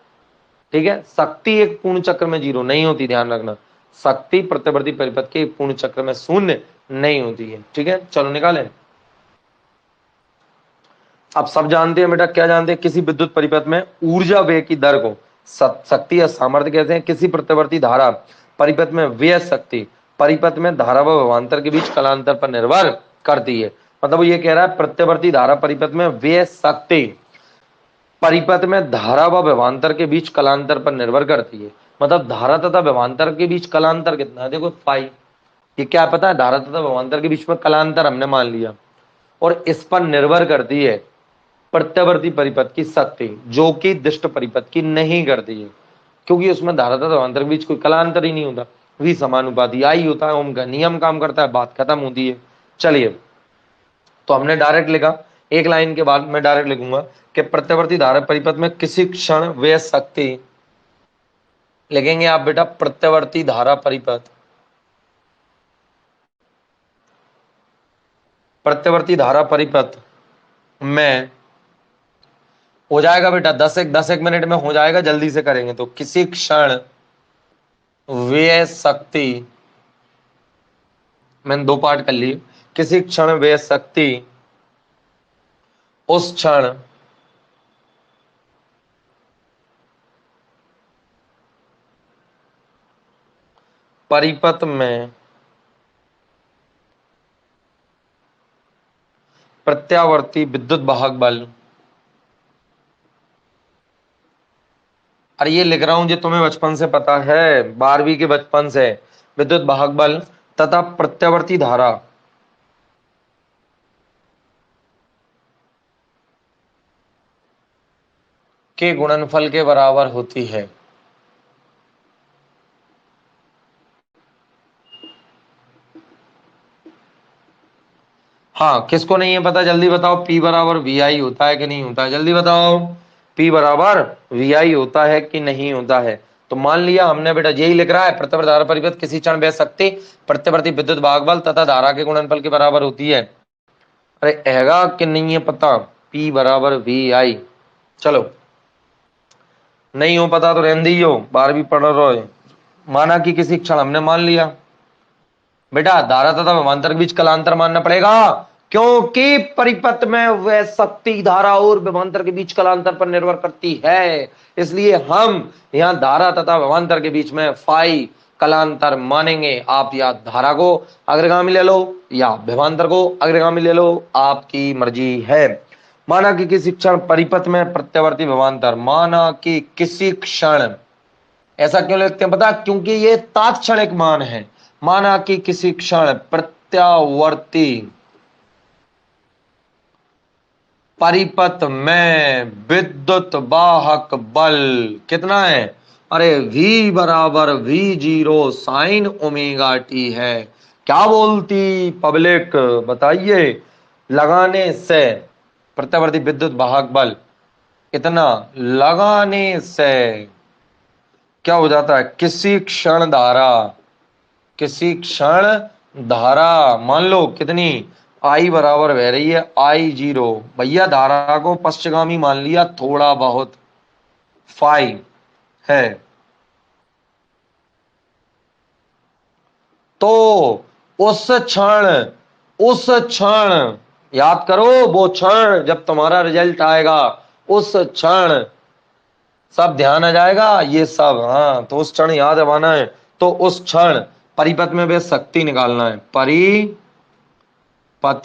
[SPEAKER 1] ठीक है, शक्ति एक पूर्ण चक्र में 0 नहीं होती, ध्यान रखना। शक्ति प्रत्यवर्ती परिपथ के एक पूर्ण चक्र में 0 नहीं होती है। ठीक है, चलो निकालें। अब सब जानते हैं बेटा, क्या जानते हैं, किसी विद्युत परिपथ में ऊर्जा व्यय की दर को शक्ति या सामर्थ्य कहते हैं। किसी प्रत्यवर्ती धारा परिपथ में व्यय शक्ति परिपथ में धारा व विभवांतर के बीच कलांतर पर निर्भर करती है। मतलब वो ये कह रहा है प्रत्यवर्ती धारा परिपथ में व्यय शक्ति परिपथ में धारा व विभवांतर के बीच कलांतर पर निर्भर करती है। मतलब धारा तथा विभवांतर के बीच कलांतर कितना है, देखो पाई। ये क्या पता है, धारा तथा विभवांतर के बीच में कलांतर हमने मान लिया, और इस पर निर्भर करती है प्रत्यवर्ती परिपथ की शक्ति, जो कि दिष्ट परिपथ की नहीं करती है, क्योंकि उसमें धारा तथा विभवांतर के बीच कोई कलांतर ही नहीं होता। वी समानुपाती आई होता है, ओम का नियम काम करता है, बात खत्म होती है। चलिए, तो हमने डायरेक्ट लिखा, एक लाइन के बाद मैं डायरेक्ट लिखूंगा कि प्रत्यवर्ती धारा परिपथ में किसी क्षण वे शक्ति, लिखेंगे आप बेटा प्रत्यवर्ती धारा परिपथ, प्रत्यवर्ती धारा परिपथ में हो जाएगा बेटा 10 एक मिनट में हो जाएगा, जल्दी से करेंगे तो किसी क्षण वे शक्ति, मैंने 2 पार्ट कर लिए, किसी क्षण वे शक्ति उस क्षण परिपथ में प्रत्यावर्ती विद्युत वाहक बल, अरे ये लिख रहा हूं जो तुम्हें बचपन से पता है, 12वीं के बचपन से, विद्युत वाहक बल तथा प्रत्यावर्ती धारा के गुणनफल के बराबर होती है। हाँ, किसको नहीं है पता जल्दी बताओ, P बराबर VI होता है कि नहीं होता है, जल्दी बताओ। P बराबर VI होता है कि नहीं होता है। तो मान लिया हमने बेटा, यही लिख रहा है प्रत्यवर्ती धारा परिपथ किसी क्षण वे शक्ति प्रत्यवर्ती विद्युत वाहक बल तथा धारा के गुणनफल के बराबर होती है। अरे हैगा कि नहीं है पता, P बराबर VI। चलो, नहीं हो पता तो रहने दीजिए, 12वीं पढ़ रहे हो। माना कि किसी क्षण, हमने मान लिया बेटा धारा तथा विभवांतर के बीच कलांतर मानना पड़ेगा, क्योंकि परिपथ में वह शक्ति धारा और विभवांतर के बीच कलांतर पर निर्भर करती है। इसलिए हम यहां धारा तथा विभवांतर के बीच में फाई कलांतर मानेंगे। आप या धारा को अग्रगामी ले लो या विभवांतर को अग्रगामी ले लो, आपकी मर्जी है। माना कि किसी क्षण परिपथ में प्रत्यावर्ती विभवांतर, माना कि किसी क्षण, ऐसा क्यों लिखते हैं पता, क्योंकि ये तात्क्षणिक मान है। माना कि किसी क्षण प्रत्यावर्ती परिपथ में विद्युत वाहक बल कितना है, अरे V बराबर V0 साइन ओमेगा टी है। क्या बोलती पब्लिक, बताइए। लगाने से प्रत्यावर्ती विद्युत वाहक बल इतना लगाने से क्या हो जाता है, किसी क्षण धारा, किसी क्षण धारा मान लो कितनी, I बराबर बह रही है I0, भैया धारा को पश्चगामी मान लिया थोड़ा बहुत, फाई है, तो उस क्षण याद करो, वो क्षण जब तुम्हारा रिजल्ट आएगा, उस क्षण सब ध्यान आ जाएगा ये सब। हाँ, तो उस क्षण याद रखना है। तो उस क्षण परिपथ में वे शक्ति निकालना है, परिपथ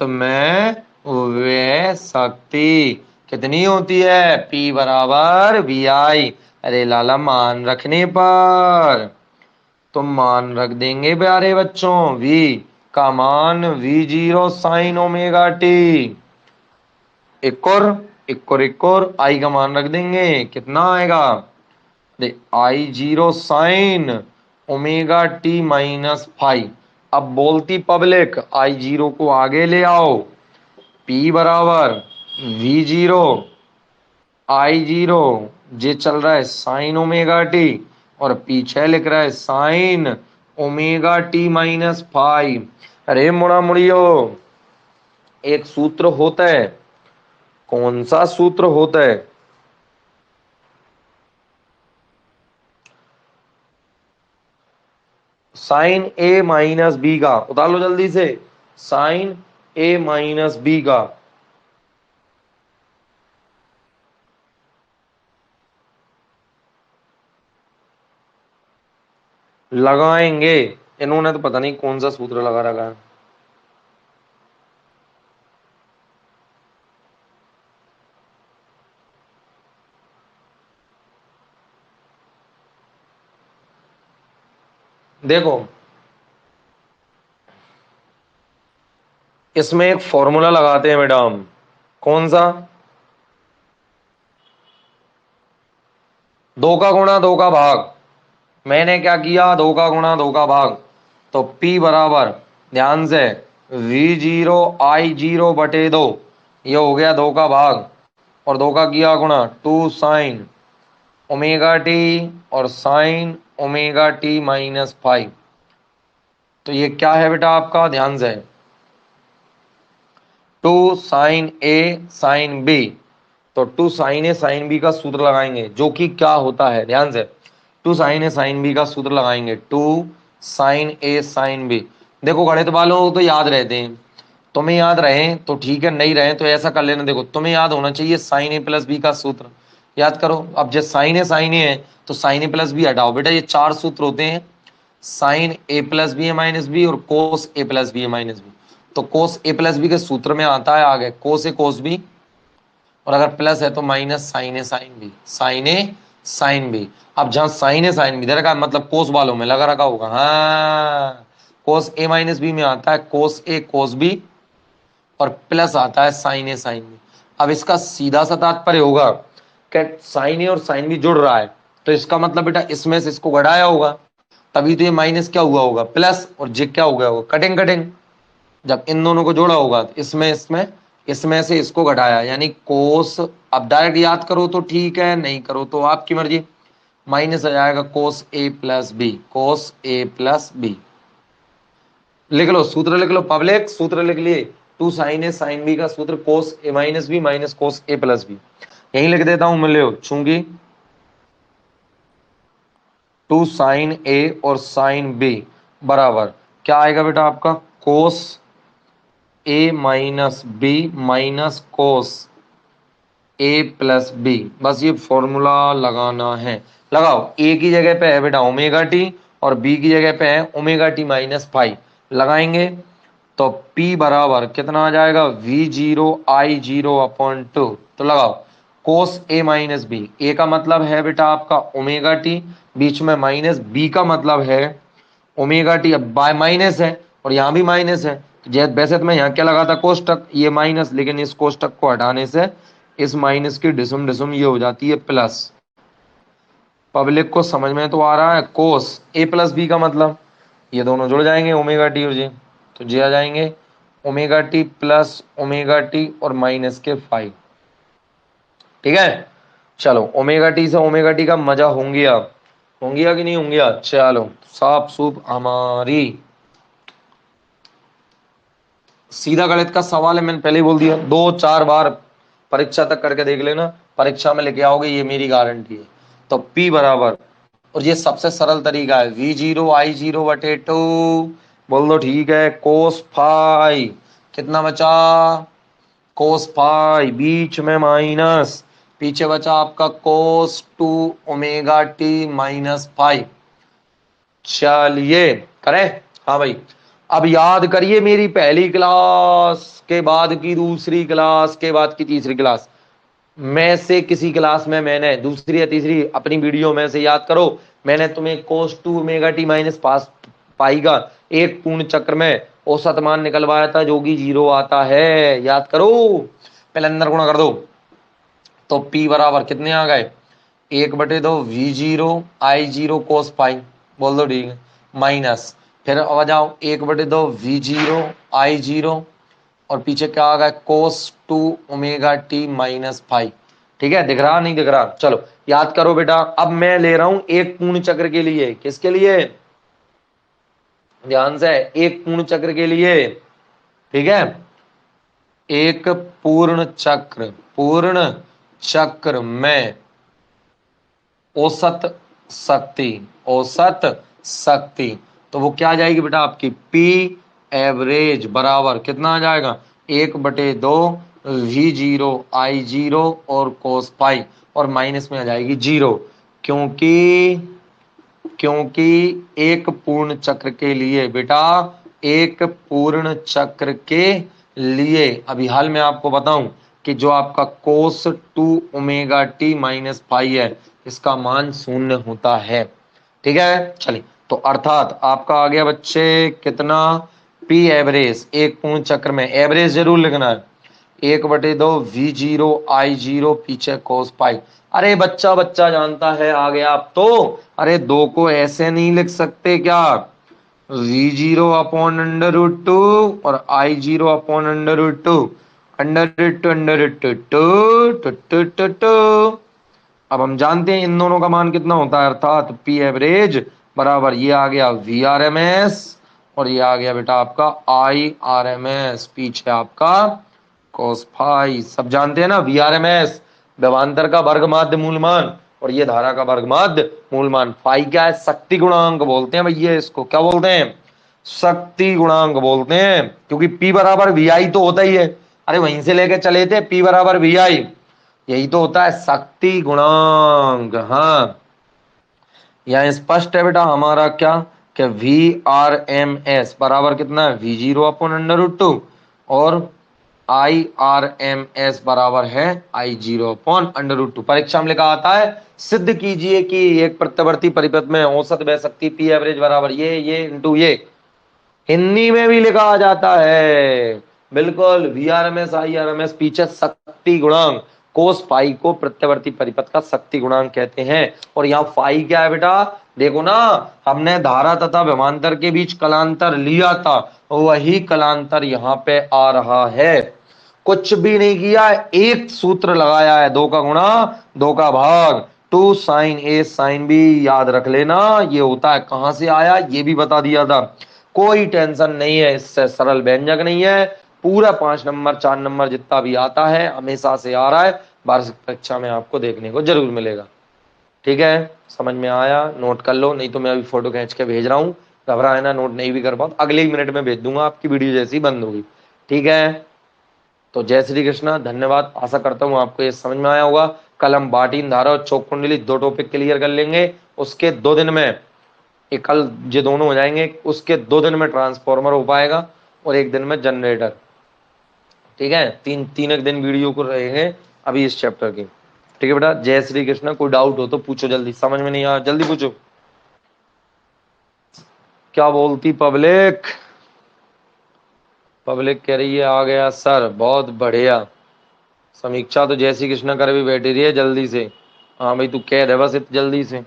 [SPEAKER 1] में वे शक्ति कितनी होती है, P बराबर VI। अरे लाला, मान रखने पर तो मान रख देंगे प्यारे बच्चों, V का मान V0 साइन ओमेगा टी, एक और I का मान रख देंगे, कितना आएगा दे I zero sine omega t minus five. अब बोलती पब्लिक आई जीरो को आगे ले आओ, पी बराबर वी जीरो आई जीरो, जे चल रहा है साइन ओमेगा टी, और पीछे लिख रहा है sign omega t minus five. अरे मुड़ा मुड़ियो, एक सूत्र होता है, कौन सा सूत्र होता है? साइन ए माइनस बी का, उतार लो जल्दी से, साइन ए माइनस बी का। लगाएंगे, इन्होंने तो पता नहीं कौन सा सूत्र लगा रखा है। देखो इसमें एक फॉर्मूला लगाते हैं मैडम, कौन सा? दो का गुणा दो का भाग। मैंने क्या किया, दो का गुणा दो का भाग, तो P बराबर, ध्यान से, वी जीरो आई जीरो बटे दो, ये हो गया दो का भाग, और दो का किया गुणा, टू साइन ओमेगा टी और sine omega t minus five. तो ये क्या है बेटा आपका, ध्यान से, two sine A sine B, तो two sine A sine B का सूत्र लगाएंगे, जो कि क्या होता है, ध्यान से, two sine A sine B का सूत्र लगाएंगे, two sine A sine B. देखो गणित वालों तो याद रहते हैं, तुम्हें याद रहे तो ठीक है, नहीं रहे तो ऐसा कर लेना। देखो तुम्हें याद होना चाहिए साइन ए प्लस बी का सूत्र, याद करो। अब जब साइन ए है तो साइन ए प्लस बी हटाओ बेटा, ये चार सूत्र होते हैं, साइन ए प्लस बी ए माइनस बी और कोस A plus B A minus B. तो कोस ए प्लस बी के सूत्र में आता है आगे कोस ए कोस बी, और अगर प्लस है तो minus sign A sine B, sign A sine B. अब जहां साइन ए साइन बी दे रखा है, मतलब कोस वालों में लगा रखा होगा, हाँ, कोस ए माइनस बी में आता है कोस ए कोस बी, और प्लस आता है साइन ए साइन बी। अब इसका सीधा सा तात्पर्य होगा कि साइन ए और साइन बी जुड़ रहा है, तो इसका मतलब बेटा इसमें से इसको घटाया होगा, तभी तो ये माइनस क्या हुआ होगा, प्लस, और जे क्या हो गया होगा, कटिंग कटिंग। जब इन दोनों को जोड़ा होगा तो इसमें इसमें इसमें से इसको घटाया, यानी कोस। अब डायरेक्ट याद करो तो ठीक है, नहीं करो तो आपकी मर्जी। माइनस आ जाएगा cos A plus B, cos A plus B. लिख लो सूत्र, लिख लो पब्लिक, सूत्र लिख लिए, two sine A sine B का सूत्र cos A minus B minus cos A plus B. यही लिख देता हूं, मिल लो, चूंकि टू साइन ए और साइन बी बराबर क्या आएगा बेटा आपका, कोस A minus B minus cos A plus B. बस ये फॉर्मूला लगाना है, लगाओ। ए की जगह पे है बेटा ओमेगा टी, और बी की जगह पे है ओमेगा टी माइनस फाइव। लगाएंगे तो P बराबर कितना आ जाएगा, we zero I zero upon two. तो लगाओ कोस ए माइनस बी, ए का मतलब है बेटा आपका ओमेगा टी, बीच में माइनस, बी का मतलब है ओमेगा टी। अब बाय माइनस है और यहाँ भी माइनस है, वैसे तो मैं यहाँ क्या लगा था कोष्टक, ये माइनस, लेकिन इस कोष्टक को हटाने से इस माइनस की डिसम डिसम ये हो जाती है प्लस। पब्लिक को समझ में तो आ रहा है, कोस ए प्लस बी का मतलब ये दोनों जुड़ जाएंगे ओमेगा टी और जे, तो जे आ जाएंगे omega T plus omega t और माइनस के फाइव। ठीक है, चलो ओमेगा टी से ओमेगा टी का मजा होंगे, अब होंगे कि नहीं होंगे? चलो साफ सूप हमारी सीधा गणित का सवाल है, मैंने पहले ही बोल दिया, दो चार बार परीक्षा तक करके देख लेना, परीक्षा में लेके आओगे, ये मेरी गारंटी है। तो P बराबर, और ये सबसे सरल तरीका है, वी जीरो आई जीरो बटे टू, बोल दो ठीक है, कोस फाइव, कितना बचा, कोस फाइव, बीच में माइनस, पीछे बचा आपका cos two omega t minus five. चलिए करें, हाँ भाई। अब याद करिए मेरी पहली क्लास के बाद की दूसरी क्लास के बाद की तीसरी क्लास में से किसी क्लास में मैंने, दूसरी या तीसरी अपनी वीडियो में से याद करो, मैंने तुम्हें कोस टू ओमेगा टी माइनस पास पाई का एक पूर्ण चक्र में औसत मान निकलवाया था, जो कि जीरो आता है, याद करो। पहले अंदर गुणा कर दो, तो P बराबर कितने आ गए, 1/2 V0 I0 cos पाई, बोल दो ठीक है, माइनस फिर आ जाओ 1/2 V0 I0 और पीछे क्या आ गया cos 2 omega t minus five. ठीक है, दिख रहा नहीं दिख रहा? चलो याद करो बेटा। अब मैं ले रहा हूं एक पूर्ण चक्र के लिए, किसके लिए? ध्यान से, एक पूर्ण चक्र के लिए। ठीक है, एक पूर्ण चक्र में औसत शक्ति तो वो क्या आ जाएगी बेटा आपकी? पी एवरेज बराबर कितना आ जाएगा? 1/2 V0 I0 और कोस पाई और माइनस में आ जाएगी 0, क्योंकि एक पूर्ण चक्र के लिए बेटा, एक पूर्ण चक्र के लिए अभी हाल में आपको बताऊं कि जो आपका कोस 2 ओमेगा टी माइनस फाइव है, इसका मान 0 होता है। ठीक है, चलिए तो अर्थात आपका आ गया बच्चे कितना? पी एवरेज, एक पूर्ण चक्र में एवरेज जरूर लिखना है, 1/2 V0 I0 पीछे कोस पाई। अरे बच्चा बच्चा जानता है, आ गया आप तो। अरे दो को ऐसे नहीं लिख सकते क्या? V0 अपॉन अंडर रूट 2 और I0 upon under root 2, under root 2 under root 2 अब हम जानते हैं इन दोनों का मान कितना होता है, अर्थात पी एवरेज बराबर ये आ गया VRMS और ये आ गया बेटा आपका IRMS, पीछे आपका cos फाई। सब जानते हैं ना, VRMS व्यवांतर का वर्ग माध्य मूलमान और ये धारा का वर्ग माध्य मूलमान। फाई क्या है? शक्ति गुणांक बोलते हैं भैया इसको। क्या बोलते हैं? शक्ति गुणांक बोलते हैं, क्योंकि P बराबर VI तो होता ही है। अरे वहीं से लेके चले थे, P बराबर VI, यही तो होता है शक्ति गुणांक। हाँ, यहाँ स्पष्ट है बेटा हमारा क्या कि VRMS बराबर कितना है? V0 अपॉन अंडर रूट 2 और IRMS बराबर है I0 अपॉन अंडर रूट 2। परीक्षा में लिखा आता है सिद्ध कीजिए कि एक प्रत्यावर्ती परिपथ में औसत वह शक्ति पी एवरेज बराबर ये इंटू ये। हिंदी में भी लिखा जाता है बिल्कुल, VRMS IRMS पीछे शक्ति गुणांक, कोस फाई को प्रत्यावर्ती परिपथ का शक्ति गुणांक कहते हैं। और यहाँ फाई क्या है बेटा? देखो ना, हमने धारा तथा विभवांतर के बीच कलांतर लिया था, वही कलांतर यहाँ पे आ रहा है। कुछ भी नहीं किया, एक सूत्र लगाया है, 2 का गुणा 2 का भाग, 2 साइन ए साइन बी, याद रख लेना ये होता है। कहां से आया ये भी बता दिया था, कोई टेंशन नहीं है, इससे सरल व्यंजक नहीं है। पूरा 5 नंबर 4 नंबर जितना भी आता है हमेशा से आ रहा है, वार्षिक परीक्षा में आपको देखने को जरूर मिलेगा। ठीक है, समझ में आया? नोट कर लो, नहीं तो मैं अभी फोटो खींच के भेज रहा हूँ, घबराए ना, नोट नहीं भी कर पाओ अगले ही मिनट में भेज दूंगा, आपकी वीडियो जैसी बंद होगी। ठीक है, तो जय श्री कृष्णा, धन्यवाद। आशा करता हूँ आपको ये समझ में आया होगा। कल हम बाटीन धारा और चौक कुंडली 2 टॉपिक क्लियर कर लेंगे, उसके 2 दिन में एक कल ये दोनों हो जाएंगे, उसके 2 दिन में ट्रांसफॉर्मर हो पाएगा और 1 दिन में जनरेटर। ठीक है, तीन एक दिन वीडियो को रहेंगे अभी इस चैप्टर की। ठीक है बेटा, जय श्री कृष्ण। कोई डाउट हो तो पूछो जल्दी, समझ में नहीं आया जल्दी पूछो। क्या बोलती पब्लिक? पब्लिक कह रही है आ गया सर, बहुत बढ़िया। समीक्षा तो जय श्री कृष्ण कर भी बैठी रही है जल्दी से। हाँ भाई, तू कह रहे बस जल्दी से।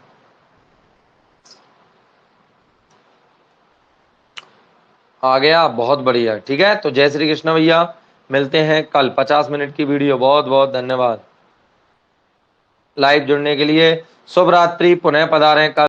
[SPEAKER 1] आ गया, बहुत बढ़िया। ठीक है, तो जय श्री कृष्ण भैया, मिलते हैं कल 50 मिनट की वीडियो। बहुत बहुत धन्यवाद लाइव जुड़ने के लिए। शुभ रात्रि, पुनः पधारें कल।